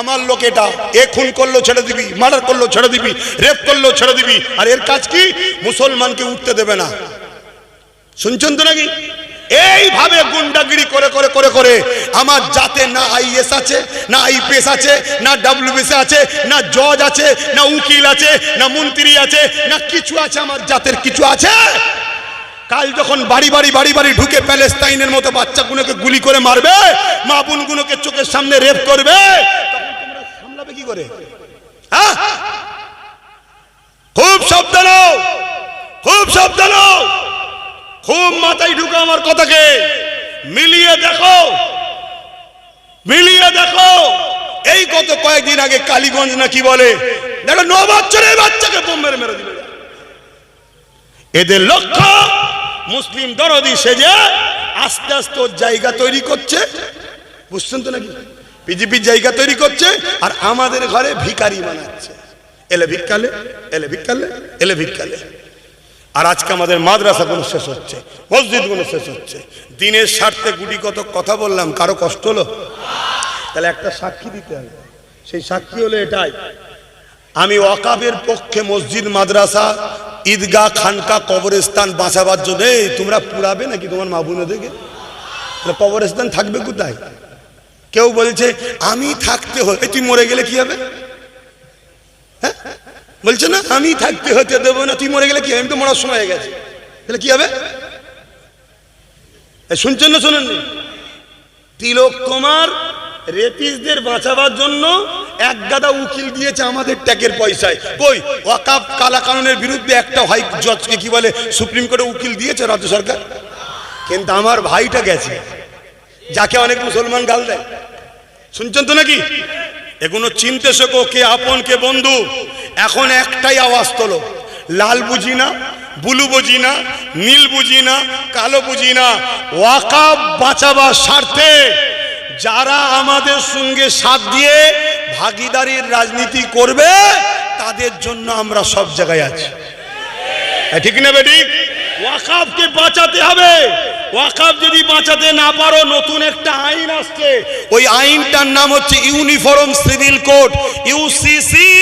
আমার লোক, এটা এ খুন করলো ছেড়ে দিবি, মার্ডার করলো ছেড়ে দিবি, রেপ করলো ছেড়ে দিবি। আর এর কাজ কি? মুসলমানকে উঠতে দেবে না। শুনছেন তো নাকি? এইভাবে গুন্ডাগিরি করে করে করে করে আমার জাতে না আইএস আছে, না আইপিএস আছে, না ডব্লিউবিসি আছে, না জজ আছে, না উকিল আছে, না মন্ত্রী আছে, না কিছু আছে। আমার জাতের কিছু আছে? কাল যখন বাড়ি বাড়ি বাড়ি বাড়ি ঢুকে প্যালেস্তাইনের মতো বাচ্চাগুলোকে গুলি করে মারবে, মা বোনগুলোকে চোখের সামনে রেপ করবে, তখন তোমরা সামলাবে কি করে? হ্যাঁ, খুব সাবধান, খুব সাবধান, খুব মাথায় ঢুকে আমার কথাকে মিলিয়ে দেখো, মিলিয়ে দেখো। এই গত কয়েকদিন আগে কালীগঞ্জ না কি বলে, দেখো 9 বছরের বাচ্চাকে বোম মেরে মেরে দিল। এদের লক্ষ্য মুসলিম দরদি সেজে আস্তে আস্তে ওর জায়গা তৈরি করছে, বুঝছেন তো নাকি? বিজেপির জায়গা তৈরি করছে, আর আমাদের ঘরে ভিখারি বানাচ্ছে। এলে ভিক্ষালে, এলে ভিক্ষালে, এলে ভিক্ষালে। আর আজকে আমাদের মাদ্রাসাগুলো শেষ হচ্ছে, মসজিদগুলো শেষ হচ্ছে। দিনের স্বার্থে গুটি কত কথা বললাম, কারো কষ্ট হলো? তাহলে একটা সাক্ষী দিতে হবে, সেই সাক্ষী হলো এটাই, আমি ওয়াকাবের পক্ষে মসজিদ, মাদ্রাসা, ঈদগাহ, খানকা, কবরস্থান বাঁচাবার জন্য। তোমরা পুরাবে নাকি তোমার মা বোনেদেরকে? কবরস্থান থাকবে কোথায়? কেউ বলছে আমি থাকতে হয়, তুই মরে গেলে কি হবে? হ্যাঁ বলছে না, আমি থাকতে হতে দেবো না, তুই মরে গেলে কি হবে? আমি তো মরার সময় হয়ে গেছে, তাহলে কি হবে? শুনছেন না শোনেননি? তিলক তোমার রেপিসদের বাঁচাবার জন্য এক গাদা উকিল দিয়েছে আমাদের ট্যাক্সের পয়সায়। কই ওয়াকাফ কালা কানুনের বিরুদ্ধে একটা হাই জজকে কি বলে সুপ্রিম কোর্টে উকিল দিয়েছে রাজ্য সরকার, কিন্তু আমার ভাইটা গেছে, যাকে অনেক মুসলমান গাল দেয়। শুনছেন তো নাকি? এগুলো চিনতে শেখো, কে আপন কে বন্ধু। এখন একটাই আওয়াজ তোলো, লাল বুঝি না, ব্লু বুঝি না, নীল বুঝি না, কালো বুঝি না, ওয়াকাফ বাঁচাবার স্বার্থে যারা আমাদের সঙ্গে সাথ দিয়ে ভাগিদারির রাজনীতি করবে, তাদের জন্য আমরা সব জায়গায় আছি। ঠিক না বেঠিক? ওয়াকাফকে বাঁচাতে হবে, ওয়াকফ যদি বাঁচাতে না পারো, নতুন একটা আইন আসছে, ওই আইনটার নাম হচ্ছে ইউনিফর্ম সিভিল কোড, ইউসিসি।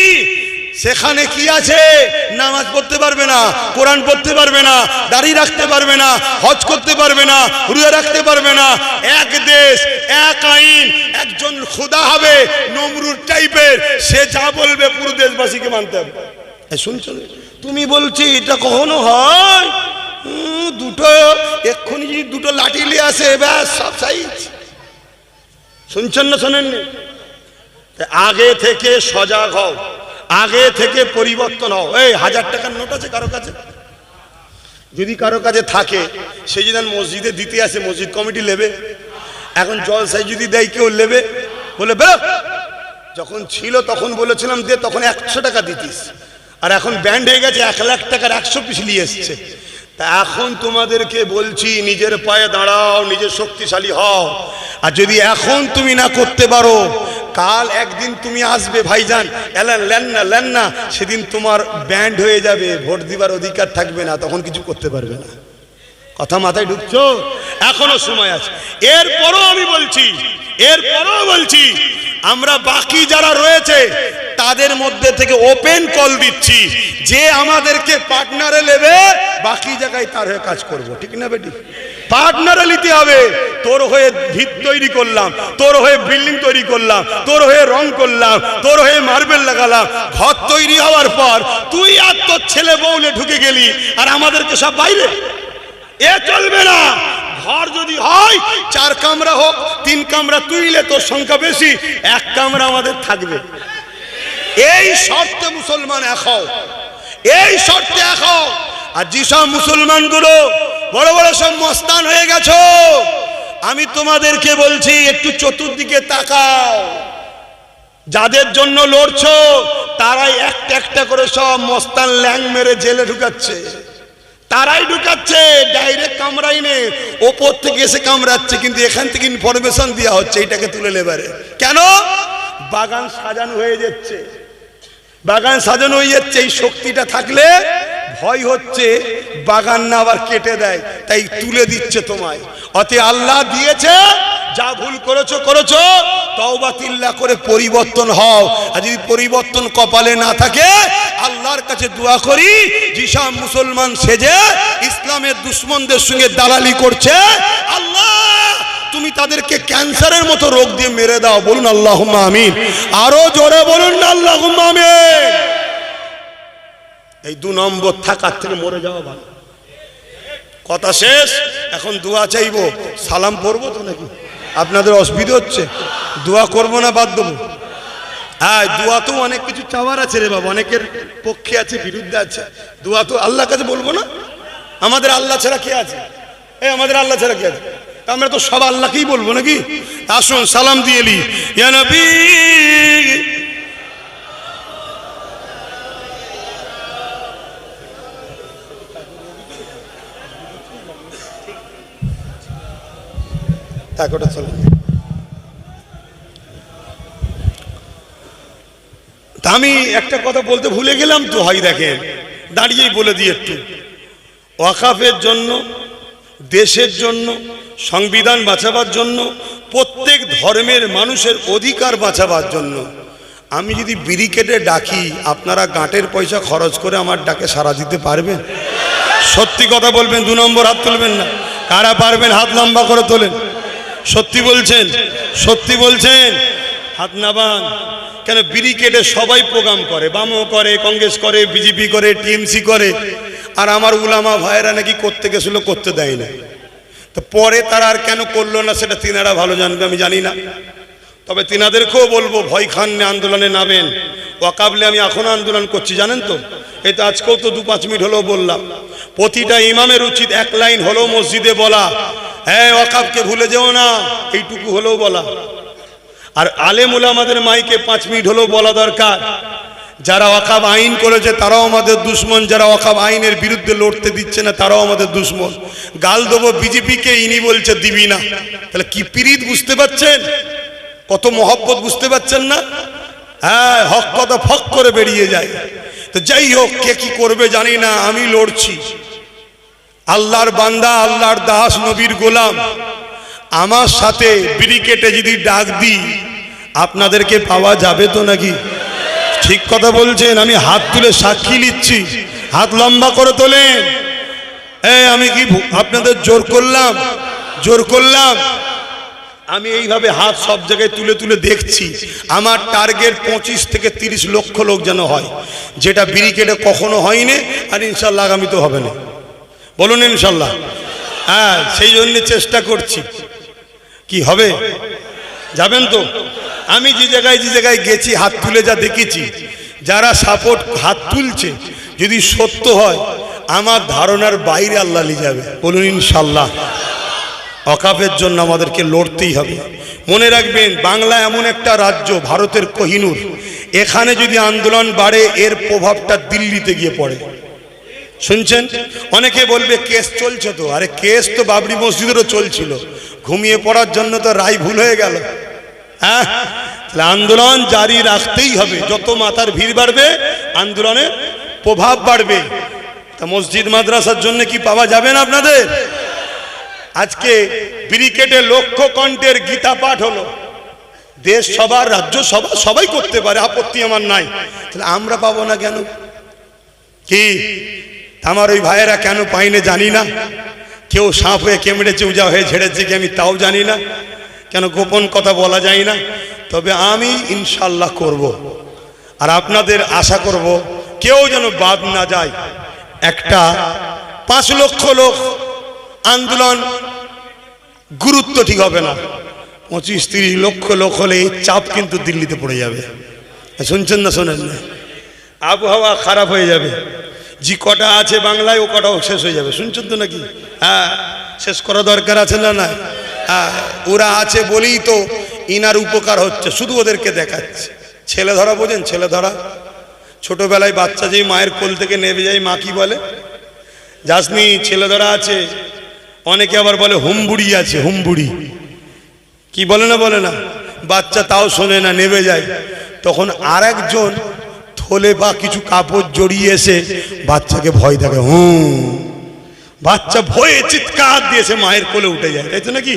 সেখানে কি আছে? নামাজ পড়তে পারবে না, কোরআন পড়তে পারবে না, দাড়ি রাখতে পারবে না, হজ করতে পারবে না, রোজা রাখতে পারবে না। এক দেশ, এক আইন, একজন খোদা হবে নমরুদ টাইপের, সে যা বলবে পুরো দেশবাসীকে মানতে হবে। শুনছো? তুমি বলছি এটা কখনো হয়? দুটো এক্ষুনি যদি দুটো লাঠি নিয়ে আসে, ব্যাস সব সাইজ। শুনছেন না শোনেননি? আগে থেকে সজাগ হও, আগে থেকে পরিবর্তন হও। এই 1000 টাকার নোট আছে কারো কাছে? যদি কারো কাছে থাকে, সে যদি মসজিদে দিতে আসে, মসজিদ কমিটি নেবে? এখন জলসাই যদি দেয়, কেউ নেবে? বলে বেরো। যখন ছিল তখন বলেছিলাম দে, তখন 100 টাকা দিতিস, আর এখন ব্যান্ড হয়ে গেছে 1 লাখ টাকার 100 পিস নিয়ে এসছে। তা এখন তোমাদেরকে বলছি, নিজের পায়ে দাঁড়াও, নিজের শক্তিশালী হও। আর যদি এখন তুমি না করতে পারো, কাল একদিন তুমি আসবে ভাইজান, লেন না, সেদিন তোমার ব্যান্ড হয়ে যাবে, ভোট দিবার অধিকার থাকবে না, তখন কিছু করতে পারবে না। কথা মাথায় ঢুকছো? এখনো সময় আছে। এরপরও বলছি, আমরা বাকি যারা রয়েছে তাদের মধ্যে থেকে ওপেন কল দিচ্ছি, যে আমাদেরকে পার্টনারে নেবে, বাকি জায়গায় তার হয়ে কাজ করব। ঠিক না বেটি? পার্টনারে নিতে হবে। তোর হয়ে ভিত তৈরি করলাম, তোর হয়ে বিল্ডিং তৈরি করলাম, তোর হয়ে রং করলাম, তোর হয়ে মার্বেল লাগালাম। ঘর তৈরি হওয়ার পর তুই আর তোর ছেলে বউলে ঢুকে গেলি, আর আমাদেরকে সব বাইরে। এ চলবে না। ঘর যদি হয় 4 কামরা হোক, 3 কামরা তুইলে তোর সংখ্যা বেশি, 1 কামরা আমাদের থাকবে। এই শর্তে মুসলমান এক হও, এই শর্তে এক হও। আর যেসব মুসলমানগুলো বড় বড় সব মস্তান হয়ে গেছো, আমি তোমাদেরকে বলছি একটু চতুর্দিকে তাকাও। যাদের জন্য লড়ছো তারাই একটা একটা করে সব মস্তান ল্যাং মেরে জেলে ঢুকাচ্ছে, তারাই ঢুকাচ্ছে। ডাইরেক্ট কামড়াই নে, ওপর থেকে এসে কামড়াচ্ছে, কিন্তু এখান থেকে ইনফরমেশন দেওয়া হচ্ছে এটাকে তুলে নেবারে। কেন? বাগান সাজানো হয়ে যাচ্ছে, বাগান সাজানো হয়ে যাচ্ছে। এই শক্তিটা থাকলে ভয় হচ্ছে বাগান না আবার কেটে দেয়, তাই তুলে দিচ্ছে তোমায়। অতএব আল্লাহ দিয়েছে, যা ভুল করেছো করেছো, তওবা তিল্লাহ করে পরিবর্তন হও। আর যদি পরিবর্তন কপালে না থাকে, আল্লাহর কাছে দোয়া করি, যেসব মুসলমান সেজে ইসলামের দুশমনদের সঙ্গে দালালি করছে, আল্লাহ তুমি তাদেরকে ক্যান্সারের মতো রোগ দিয়ে মেরে দাও। বলুন আল্লাহুম্মা আমিন। আরো জোরে বলুন না আল্লাহুম্মা আমিন। এই 2 নম্বর থাকার থেকে মরে যাওয়া ভালো। কথা শেষ। এখন দোয়া চাইবো, সালাম পড়বো তো নাকি? আপনাদের অসুবিধা হচ্ছে? দোয়া করবো না বাদ দেবো? হ্যাঁ, দোয়া তো অনেক কিছু চাওয়ার আছে রে বাবা, অনেকের পক্ষে আছে, বিরুদ্ধে আছে। দোয়া তো আল্লাহর কাছে বলবো না? আমাদের আল্লাহ ছাড়া কে আছে? আমাদের আল্লাহ ছাড়া কে আছে? আমরা তো সব আল্লাহকেই বলবো নাকি? আসুন সালাম দিয়ে নি। ইয়া নবী, আমি একটা কথা বলতে ভুলে গেলাম তো, হয় দেখেন দাঁড়িয়েই বলে দিই একটু। ওয়াকফের জন্য, দেশের জন্য, সংবিধান বাঁচাবার জন্য, প্রত্যেক ধর্মের মানুষের অধিকার বাঁচাবার জন্য আমি যদি ব্যারিকেডে ডাকি, আপনারা গাঁটের পয়সা খরচ করে আমার ডাকে সাড়া দিতে পারবেন? সত্যি কথা বলবেন, 2 নম্বর হাত তুলবেন না। কারা পারবেন হাত লম্বা করে তোলেন। সত্যি বলছেন? সত্যি বলছেন? হাত নাবান। কেন? ব্যারিকেডে সবাই প্রোগ্রাম করে, বামও করে, কংগ্রেস করে, বিজেপি করে, টিএমসি করে, আর আমার উলামা ভাইয়েরা নাকি করতে গেছিল, করতে দেয় না। তো পরে তারা আর কেন করলো না সেটা তিনারা ভালো জানবে, আমি জানি না। তবে তিনাদেরকেও বলবো, ভয় খান না, আন্দোলনে নামেন। ওয়াকফে আমি এখনো আন্দোলন করছি, জানেন তো? এই তো আজকেও তো 2-5 মিনিট হলেও বললাম। প্রতিটা ইমামের উচিত 1 লাইন হলেও মসজিদে বলা, হ্যাঁ ওয়াকফকে ভুলে যেও না, এইটুকু হলেও বলা। আর আলেম উলামাদের মাইকে 5 মিনিট হলেও বলা দরকার, যারা ওয়াকফ আইন করেছে তারাও আমাদের দুশমন, যারা ওয়াকফ আইনের বিরুদ্ধে লড়তে দিচ্ছে না তারাও আমাদের দুশমন। গাল দেবো বিজেপিকে, ইনি বলছে দিবি না। তাহলে কি পিরিত বুঝতে পারছেন? কত মহব্বত বুঝতে পারছেন না? হ্যাঁ, হক কথা ফক করে বেরিয়ে যায়। তো যাই হোক, কে কি করবে জানি না, আমি লড়ছি। আল্লাহর বান্দা, আল্লাহর দাস, নবীর গোলাম, আমার সাথে ব্রিকেটে যদি ডাক দিই আপনাদেরকে পাওয়া যাবে তো নাকি? ঠিক কথা বলছেন? আমি হাত তুলে সাক্ষী নিচ্ছি, হাত লম্বা করে তোলেন। আমি কি আপনাদের জোর করলাম? জোর করলাম? আমি এইভাবে হাত সব জায়গায় তুলে তুলে দেখছি। আমার টার্গেট 25 থেকে 30 লক্ষ লোক যেন হয়, যেটা ব্রিকেটে কখনো হয়নি, আর ইনশাল্লাহ আগামী তো হবে না। বলুন ইনশাল্লাহ। হ্যাঁ, সেই জন্য চেষ্টা করছি। কি হবে? যাবেন তো? আমি যে জায়গায় গেছি হাত তুলে যা দেখেছি, যারা সাপোর্ট হাত তুলছে, যদি সত্য হয় আমার ধারণার বাইরে আল্লাহ নিয়ে যাবে। বলুন ইনশাল্লাহ। ওয়াকাফের জন্য আমাদেরকে লড়তেই হবে। মনে রাখবেন, বাংলা এমন একটা রাজ্য, ভারতের কোহিনূর, এখানে যদি আন্দোলন বাড়ে এর প্রভাবটা দিল্লিতে গিয়ে পড়ে। শুনছেন? অনেকে বলবে কেস চলছে তো। আরে কেস তো বাবরি মসজিদেরও চলছিল, ঘুমিয়ে পড়ার জন্য তো রায় ভুল হয়ে গেল। হ্যাঁ, আন্দোলন জারি রাখতেই হবে। যত মাথার ভিড় বাড়বে আন্দোলনের প্রভাব বাড়বে। তা মসজিদ মাদ্রাসার জন্য কি পাওয়া যাবে না আপনাদের? আজকে ব্রিকেটে লক্ষ কণ্ঠের গীতা পাঠ হলো। দেশ সবার, রাজ্য সভা সবাই করতে পারে, আপত্তি আমার নাই। তাহলে আমরা পাবো না কেন? কি আমার ওই ভাইয়েরা কেন পাইনে জানি না। কেউ সাপ হয়ে কেমড়েছে, উজা হয়ে ঝেড়েছে কি আমি তাও জানি না। কেন গোপন কথা বলা যায় না? তবে আমি ইনশাল্লাহ করব। আর আপনাদের আশা করব কেউ যেন বাদ না যায়। একটা 5 লক্ষ লোক আন্দোলন গুরুত্ব ঠিক হবে না। 25-30 লক্ষ লোক হলে এই চাপ কিন্তু দিল্লিতে পড়ে যাবে। শুনছেন না? শোনেন না? আবহাওয়া খারাপ হয়ে যাবে। যে কটা আছে বাংলায় ও কটাও শেষ হয়ে যাবে। শুনছেন তো নাকি? হ্যাঁ, শেষ করা দরকার আছে না? না, ওরা আছে বলেই তো ইনার উপকার হচ্ছে, শুধু ওদেরকে দেখাচ্ছে। ছেলে ধরা বোঝেন? ছেলে ধরা, ছোটবেলায় বাচ্চা যেই মায়ের কোল থেকে নেমে যায়, মা কি বলে? যাসনি, ছেলে ধরা আছে। অনেকে আবার বলে হুমবুড়ি আছে, হুমবুড়ি। কি বলে না? বলে না? বাচ্চা তাও শোনে না, নেমে যায়। তখন আর একজন থলে বা কিছু কাপড় জড়িয়ে এসে বাচ্চাকে ভয় দেখে। বাচ্চা ভয়ে চিৎকার দিয়েছে, মায়ের কোলে উঠে যায়, তাই তো নাকি?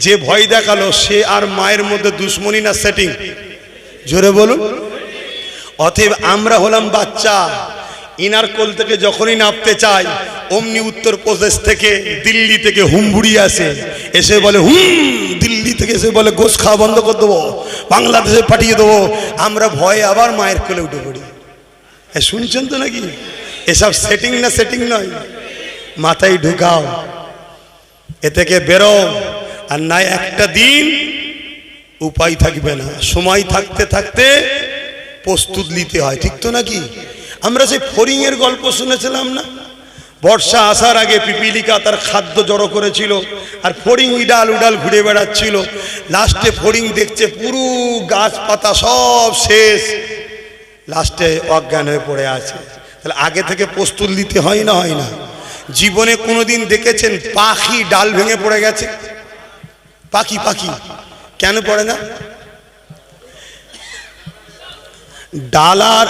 যে ভয় দেখালো সে আর মায়ের মধ্যে দুশ্মনী না সেটিং? জোরে বলুন। অতএব আমরা হলাম বাচ্চা। ইনার কোল থেকে যখনই নামতে চাই, অমনি উত্তরপ্রদেশ থেকে, দিল্লি থেকে হুমবুড়ি আসে, এসে বলে দিল্লি থেকে এসে বলে গোশ খাওয়া বন্ধ করে দেবো, বাংলাদেশে পাঠিয়ে দেবো। আমরা ভয়ে আবার মায়ের কোলে উঠে পড়ি। শুনছেন তো নাকি? এসব সেটিং না সেটিং নয়। মাথায় ঢুকাও, এ থেকে বেরো। আর না একটা দিন উপায় থাকবে না। সময় থাকতে থাকতে প্রস্তুত নিতে হয়, ঠিক তো নাকি? আমরা সেই ফড়িং এর গল্প শুনেছিলাম না? বর্ষা আসার আগে পিপিলিকা তার খাদ্য জড়ো করেছিল, আর ফড়িং উডাল উডাল ঘুরে বেড়াচ্ছিল। লাস্টে ফড়িং দেখছে পুরো গাছপাতা সব শেষ, লাস্টে অজ্ঞান হয়ে পড়ে আছে। তাহলে আগে থেকে প্রস্তুত নিতে হয় না? হয় না? জীবনে কোনোদিন দেখেছেন পাখি ডাল ভেঙে পড়ে গেছে? পাখি পাখি কেন পড়ে না? ডালার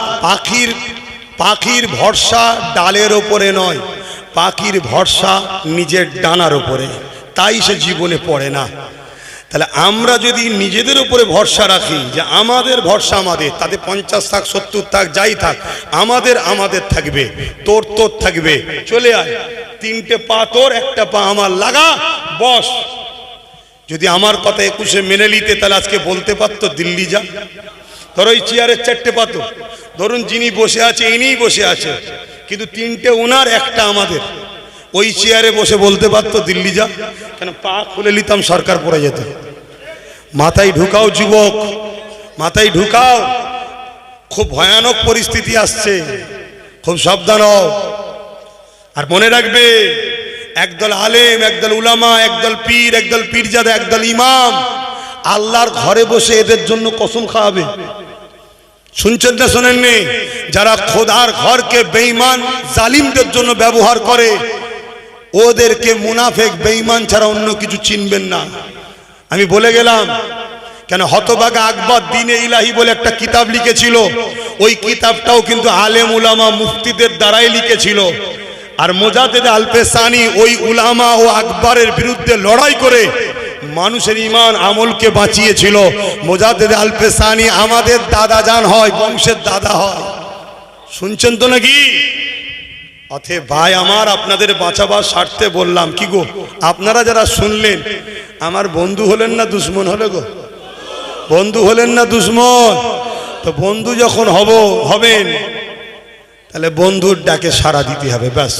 পাখির ভরসা ডালের ওপরে নয়, পাখির ভরসা নিজের ডানার ওপরে, তাই সে জীবনে পড়ে না। তাহলে আমরা যদি নিজেদের উপরে ভরসা রাখি যে আমাদের ভরসা আমাদের, তাতে 50 থাক 70 থাক যাই থাক, আমাদের থাকবে, তোর থাকবে। চলে আয়, 3টে পা তোর, একটা পা আমার, লাগা বস। যদি আমার কথা 21-এ মেনে নিতে, তাহলে আজকে বলতে পারতো দিল্লি যা। ধরো এই চেয়ারের 4টে পা তো, ধরুন যিনি বসে আছে ইনিই বসে আছে, কিন্তু 3টে ওনার, একটা আমাদের। ওই চেয়ারে বসে বলতে পারতো দিল্লি যা। কেন? পা খুলে নিতাম, সরকার পড়ে যেত। মাথায় ঢুকাও যুবক, মাথায় ঢুকাও। খুব ভয়ানক পরিস্থিতি আসছে, খুব সাবধান হও। আর মনে রাখবে, একদল আলেম, একদল উলামা, একদল পীর, একদল পীরজাদা, একদল ইমাম আল্লাহর ঘরে বসে এদের জন্য কসম খাওয়াবে। শুনছেন না শোনেননি? যারা খোদার ঘরকে বেঈমান জালিমদের জন্য ব্যবহার করে, ওদেরকে মুনাফিক বেঈমান ছাড়া অন্য কিছু চিনবেন না। আমি বলে গেলাম কেন? হতভাগা আকবর দ্বীনে ইলাহি বলে একটা কিতাব লিখেছিল। ওই কিতাবটাও কিন্তু আলেম উলামা মুফতিদের দ্বারাই লিখেছিল। আর মুজাদ্দিদ আল-পেসানি ওই উলামা ও আকবরের বিরুদ্ধে লড়াই করে মানুষের ঈমান আমলকে বাঁচিয়েছিল। মুজাদ্দিদ আল-পেসানি আমাদের দাদা জান হয়, বংশের দাদা হয়। শুনছেন তো নাকি? অথে ভাই আমার, আপনাদের বাঁচাবার স্বার্থে বললাম। কি গো, আপনারা যারা শুনলেন, আমার বন্ধু হলেন না দুশ্মন হলে গো? বন্ধু হলেন না দুশ্মন? তো বন্ধু যখন হবেন, তাহলে বন্ধুর ডাকে সাড়া দিতে হবে, ব্যাস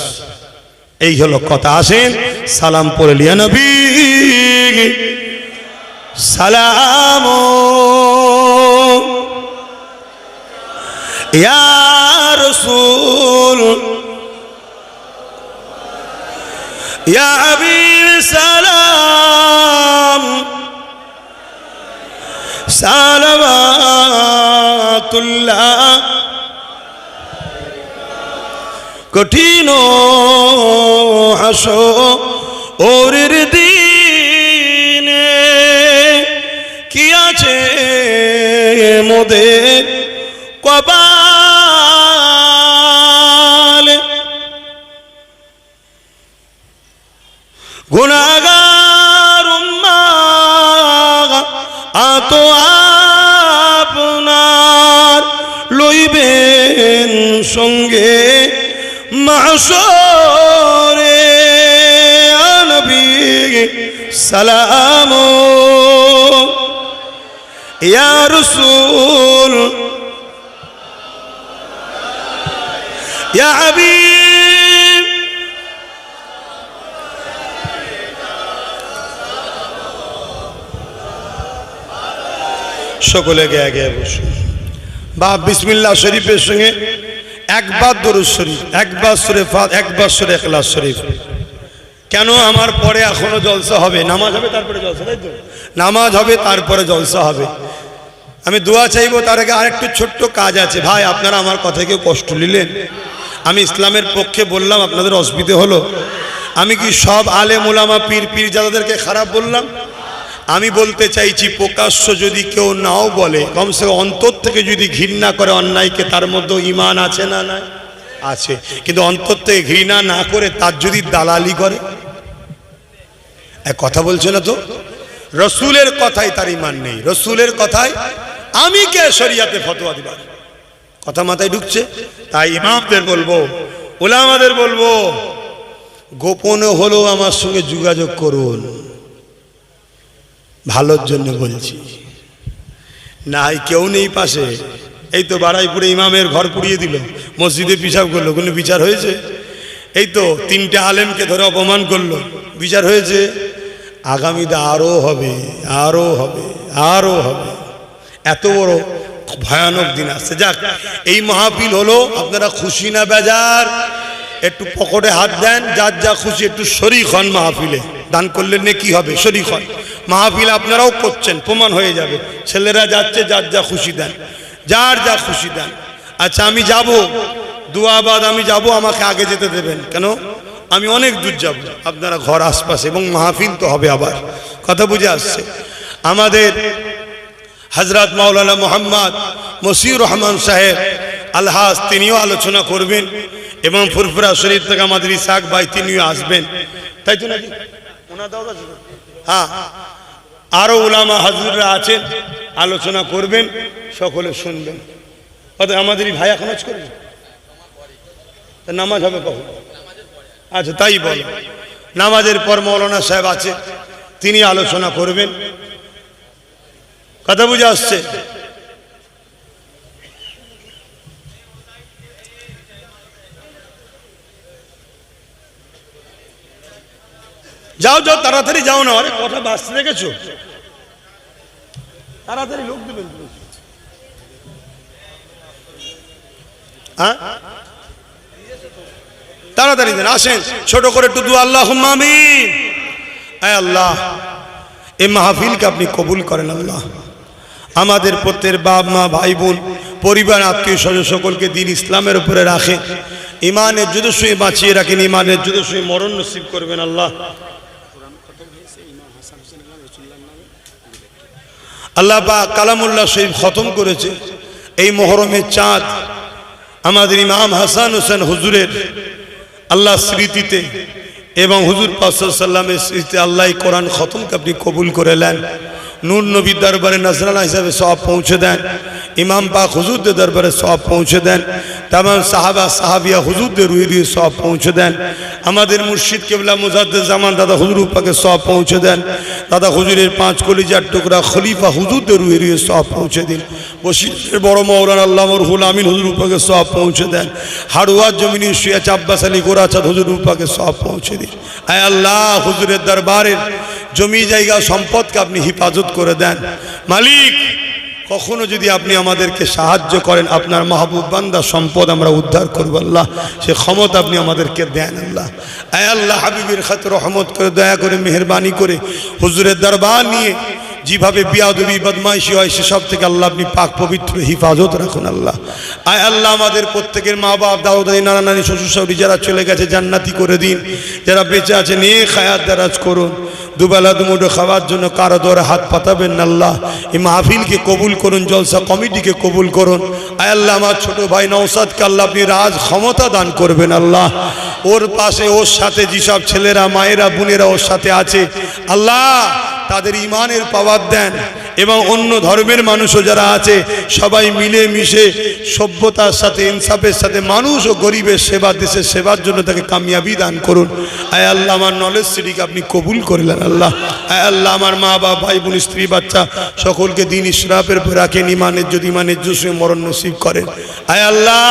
এই হলো কথা। আসেন সালাম পড়ে লিয়া নবী সালাম ইয়া রাসূল ইয়া হাবিব সালাম সালাওয়াতুল্লাহ। কঠিন হাসরের দিনে কি আছে মোদের কপালে, গুনাহগার উম্মাহ আত আপনার লইবেন সঙ্গে মাহশরে। নবী সালাম ইয়া রাসূল ইয়া হাবিব। সকলে গে আগে বসুন। বাপ বিসমিল্লাহ শরীফের সঙ্গে একবার দরুদ শরীফ, একবার সূরা ফাতিহা, একবার সূরা ইখলাস শরীফ। কেন আমার পরে এখনো জলসা হবে, নামাজ হবে তারপরে জলসা, তাই তো? নামাজ হবে তারপরে জলসা হবে। আমি দোয়া চাইবো, তার আগে আরেকটু ছোট্ট কাজ আছে। ভাই আপনারা আমার কথা কেউ কষ্ট নিলেন? আমি ইসলামের পক্ষে বললাম, আপনাদের অসুবিধে হলো? আমি কি সব আলেম ওলামা পীর পীরজাদাদেরকে খারাপ বললাম? আমি বলতে চাইছি, প্রকাশ্য যদি কেউ নাও বলে, কমসে কম অন্তর থেকে যদি ঘৃণা করে অন্যায়কে, তার মধ্যে ঈমান আছে না? নাই আছে। কিন্তু অন্তর থেকে ঘৃণা না করে তার যদি দালালি করে, এক কথা বলছে না তো? রসুলের কথায় তার ঈমান নেই, রসুলের কথায় আমি কে শরিয়াতে ফতোয়া দিবার? কথা মাথায় ঢুকছে? তাই ইমামদের বলবো, উলামাদের বলবো, গোপনে হলেও আমার সঙ্গে যোগাযোগ করুন, ভালোর জন্য বলছি। নাই কেউ নেই পাশে, এই তো বারাইপুরে ইমামের ঘর পুড়িয়ে দিল, মসজিদে পিশাব করলো, কোনো বিচার হয়েছে? এই তো 3টে আলেমকে ধরে অপমান করলো, বিচার হয়েছে? আগামীতে আরও হবে, আরও হবে, আরও হবে। এত বড় ভয়ানক দিন আসছে। যাক, এই মাহফিল হলো, আপনারা খুশি না বেজার? একটু পকেটে হাত দেন, যার যা খুশি একটু শরীক হন মাহফিলে। দান করলে নেকি হবে, শরীক হন। মাহফিল আপনারাও করছেন, প্রমাণ হয়ে যাবে। ছেলেরা যাচ্ছে, যার যা খুশি দেন, যার যা খুশি দেন। আচ্ছা আমি যাব, দুয়াবাদ আমি যাব, আমাকে আগে যেতে দেবেন কেন? আমি অনেক দূর যাব, আপনারা ঘর আশপাশে, এবং মাহফিল তো হবে আবার। কথা বুঝে আসছে? আমাদের হযরত মাওলানা মোহাম্মদ মশিউর রহমান সাহেব আলহাজ, তিনিও আলোচনা করবেন, এবং ফুরফুরা শরীফ থেকে আমাদের ইসাক ভাই, তিনিও আসবেন, তাই তো নাকি? হ্যাঁ, আরো উলামা হাজুররা আছেন, আলোচনা করবেন, সকলে শুনবেন। আমাদেরই ভাই এখন আজ করবেন, নামাজ হবে কখন? আচ্ছা তাই বল, নামাজের পর মৌলানা সাহেব আছে, তিনি আলোচনা করবেন। কথা বুঝে আসছে? যাও যাও, তাড়াতাড়ি যাও না, আরে কথা বাঁচতে দেখেছো? তাড়াতাড়ি লোক দেবেন। হ্যাঁ তাড়াতাড়ি দেন, আসেন। ছোট করে একটু দুআ, আল্লাহুম্মা আমিন। আয় আল্লাহ, এই মাহফিলকে আপনি কবুল করেন আল্লাহ। আমাদের প্রত্যেক বাপ মা ভাই বোন পরিবার আত্মীয় স্বজন সকলকে দিন ইসলামের উপরে রাখেন, ইমানের যুদ্ধে বাঁচিয়ে রাখেন, ইমানের যুদ্ধে মরণ নসিব করবেন আল্লাহ। আল্লাহ পাক কালামুল্লাহ শরীফ খতম করেছে এই মুহররমের চাঁদ, আমাদের ইমাম হাসান হোসেন হুজুরের আল্লাহ স্মৃতিতে এবং হুজুর পাক সাল্লাল্লাহু আলাইহি ওয়াসাল্লামের স্মৃতিতে আল্লাহ কোরআন খতমকে আপনি কবুল করে নেন। নূর নবীর দরবারে নজরানা হিসাবে সওয়াব পৌঁছে দেন। ইমাম পাক হুজুরদের দরবারে সওয়াব পৌঁছে দেন। तमाम সাহাবা সাহাবিয়া হুজুরদের রুহে রুহে সওয়াব পৌঁছে দেন। আমাদের মুর্শিদ কিবলা মুজাদ্দিদ জামান দাদা হুজুর পাকে সওয়াব পৌঁছে দেন। দাদা হুজুরের 5 কলিজার টুকরা খলিফা হুজুরদের রুহে রুহে সওয়াব পৌঁছে দিন। বশিরের বড় মাওলানা আল্লামা রুহুল আমিন হুজুর পাকে সওয়াব পৌঁছে দেন। হাড়ুয়া জমিনি শুয়েছে আব্বাস আলী গোরাচাঁদ হুজুর পাকে সওয়াব পৌঁছে দিন। আয় আল্লাহ, হুজুরের দরবারের জমি জায়গা সম্পদকে আপনি হিফাজত করে দেন। মালিক, কখনো যদি আপনি আমাদেরকে সাহায্য করেন, আপনার মাহবুব বান্দা সম্পদ আমরা উদ্ধার করব আল্লাহ, সে ক্ষমতা আপনি আমাদেরকে দেন আল্লাহ। আয় আল্লাহ, হাবিবের খাতির রহমত করে, দয়া করে, মেহেরবানি করে হুজুরের দরবার নিয়ে যেভাবে বিয়াদবি বদমাইশি হয় সেসব থেকে আল্লাহ আপনি পাক পবিত্র হিফাজত রাখুন আল্লাহ। আয় আল্লাহ, আমাদের প্রত্যেকের মা বাপ, দাদা দাদি, নানা নানি, শ্বশুর শাশুড়ি যারা চলে গেছে জান্নাতি করে দিন, যারা বেঁচে আছে নেক হায়াত দারাজ করুন। দুবেলা দুমুঠো খাওয়ার জন্য কারো দরে হাত পাতাবেন না আল্লাহ। এই মাহফিলকে কবুল করুন, জলসা কমিটিকে কবুল করুন। আয় আল্লাহ, আমার ছোট ভাই নওশাদকে আল্লাহ আপনি রাজ ক্ষমতা দান করবেন আল্লাহ। ওর পাশে, ওর সাথে যেসব ছেলেরা, মায়েরা, বোনেরা ওর সাথে আছে আল্লাহ, তাদের ইমানের পাওয়ার দেন এবং অন্য ধর্মের মানুষও যারা আছে সবাই মিলে মিশে সভ্যতার সাথে, ইনসাফের সাথে মানুষ ও গরিবের সেবা, দেশের সেবার জন্য তাকে কামিয়াবি দান করুন। আয় আল্লাহ, আমার নলেজ সিটিকে আপনি কবুল করলেন আল্লাহ। আয় আল্লাহ, আমার মা বাবা, ভাই বোন, স্ত্রী, বাচ্চা সকলকে দিন ইসরাফের উপর রাখেন, ইমানের যদি ইমানের জোশে মরণ নসিব করেন। আয় আল্লাহ,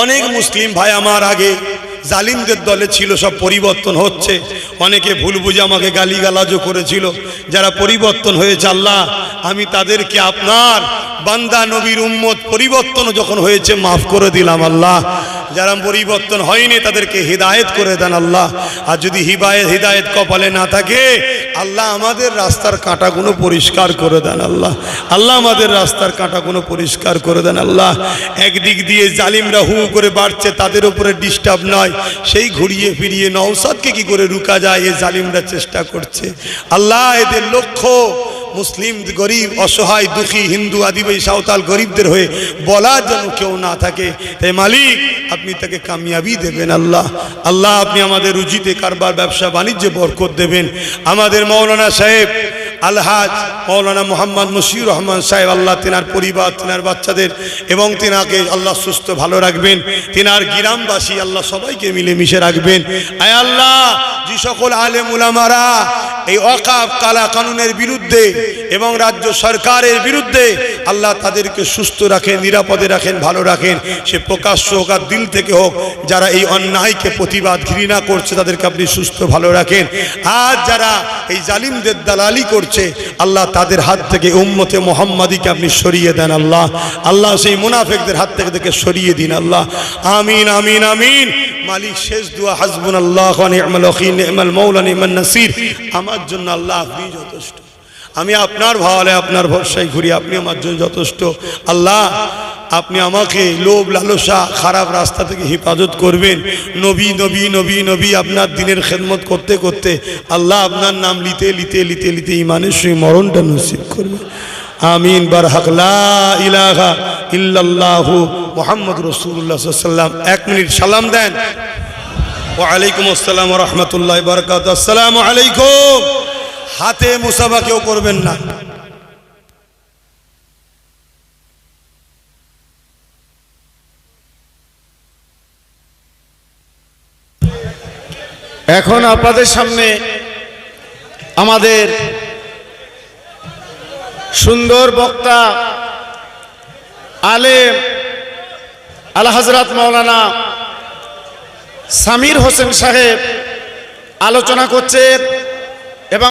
অনেক মুসলিম ভাই আমার আগে জালিমদের দলে ছিল, সব পরিবর্তন হচ্ছে। অনেকে ভুল বুঝে আমাকে গালিগালাজও করেছিল, যারা পরিবর্তন হয়েছে আল্লাহ আমি তাদেরকে আপনার বান্দা নবীর উম্মত পরিবর্তন যখন হয়েছে মাফ করে দিলাম আল্লাহ। যারা পরিবর্তন হয়নি তাদেরকে হিদায়েত করে দেন আল্লাহ। আর যদি হিদায়েত কপালে না থাকে আল্লাহ আমাদের রাস্তার কাঁটাগুলো পরিষ্কার করে দেন আল্লাহ। আল্লাহ আমাদের রাস্তার কাঁটাগুলো পরিষ্কার করে দেন আল্লাহ। একদিক দিয়ে জালিমরা হু করে বাড়ছে, তাদের উপরে ডিস্টার্ব নয়, সেই ঘুরিয়ে ফিরিয়ে নওশাদকে কি করে রুকা যায় এই জালিমরা চেষ্টা করছে আল্লাহ। এদের লক্ষ্য মুসলিম গরিব, অসহায়, দুঃখী, হিন্দু, আদিবাসী, সাঁওতাল গরিবদের হয়ে বলার যেন কেউ না থাকে। তাই মালিক আপনি তাকে কামিয়াবি দেবেন আল্লাহ। আল্লাহ আপনি আমাদের রুজিতে, কারবার, ব্যবসা বাণিজ্যে বরকত দেবেন। আমাদের মাওলানা সাহেব আলহাজ মাওলানা মোহাম্মদ মশিউর রহমান সাহেব আল্লাহ তিনার পরিবার, তিনার বাচ্চাদের এবং তিনাকে আল্লাহ সুস্থ ভালো রাখবেন। তিনার গ্রামবাসী আল্লাহ সবাইকে মিলেমিশে রাখবেন। আয় আল্লাহ, যে সকল আলেম উলামারা এই ওয়াকফ কালা কানুনের বিরুদ্ধে এবং রাজ্য সরকারের বিরুদ্ধে আল্লাহ তাদেরকে সুস্থ রাখেন, নিরাপদে রাখেন, ভালো রাখেন। সে প্রকাশ্য হোক আর দিল থেকে হোক, যারা এই অন্যায়কে প্রতিবাদ ঘৃণা করছে তাদেরকে আপনি সুস্থ ভালো রাখেন। আর যারা এই জালিমদের দালালি করছে আল্লাহ তাদের হাত থেকে উম্মতে মুহাম্মাদিকে আপনি সরিয়ে দেন আল্লাহ। আল্লাহ সেই মুনাফিকদের হাত থেকে সরিয়ে দিন আল্লাহ। আমিন আমিন আমিন। মালিক শেষ দোয়া, হাসবুনাল্লাহু ওয়া নি'মাল ওয়াকিল, নি'মাল মাওলা, নি'মান নাসির। আমার জন্য আল্লাহ আপনি যথেষ্ট। আমি আপনার ভাওয়ালে, আপনার ভরসায় ঘুরি, আপনি আমার জন্য যথেষ্ট আল্লাহ। আপনি আমাকে লোভ, লালসা, খারাপ রাস্তা থেকে হেফাজত করবেন। নবী নবী নবী নবী আপনার দিনের খেদমত করতে করতে আল্লাহ আপনার নাম লিতে লিতে লিতে লিতে ইমানের সঙ্গে মরণটা নসিব করবে। আমিন। বারহাক লা ইলাহা ইল্লাল্লাহু মুহাম্মাদুর রাসূলুল্লাহ সাল্লাল্লাহু আলাইহি ওয়াসাল্লাম। 1 মিনিট সালাম দেন। ওয়া আলাইকুম আসসালাম ওয়া রাহমাতুল্লাহি ওয়া বারাকাতুহু। আসসালামু আলাইকুম। হাতে মুসাফা কেউ করবেন না।
এখন আপনাদের সামনে আমাদের সুন্দর বক্তা আলেম আলা হযরত মাওলানা সামির হোসেন সাহেব আলোচনা করছেন।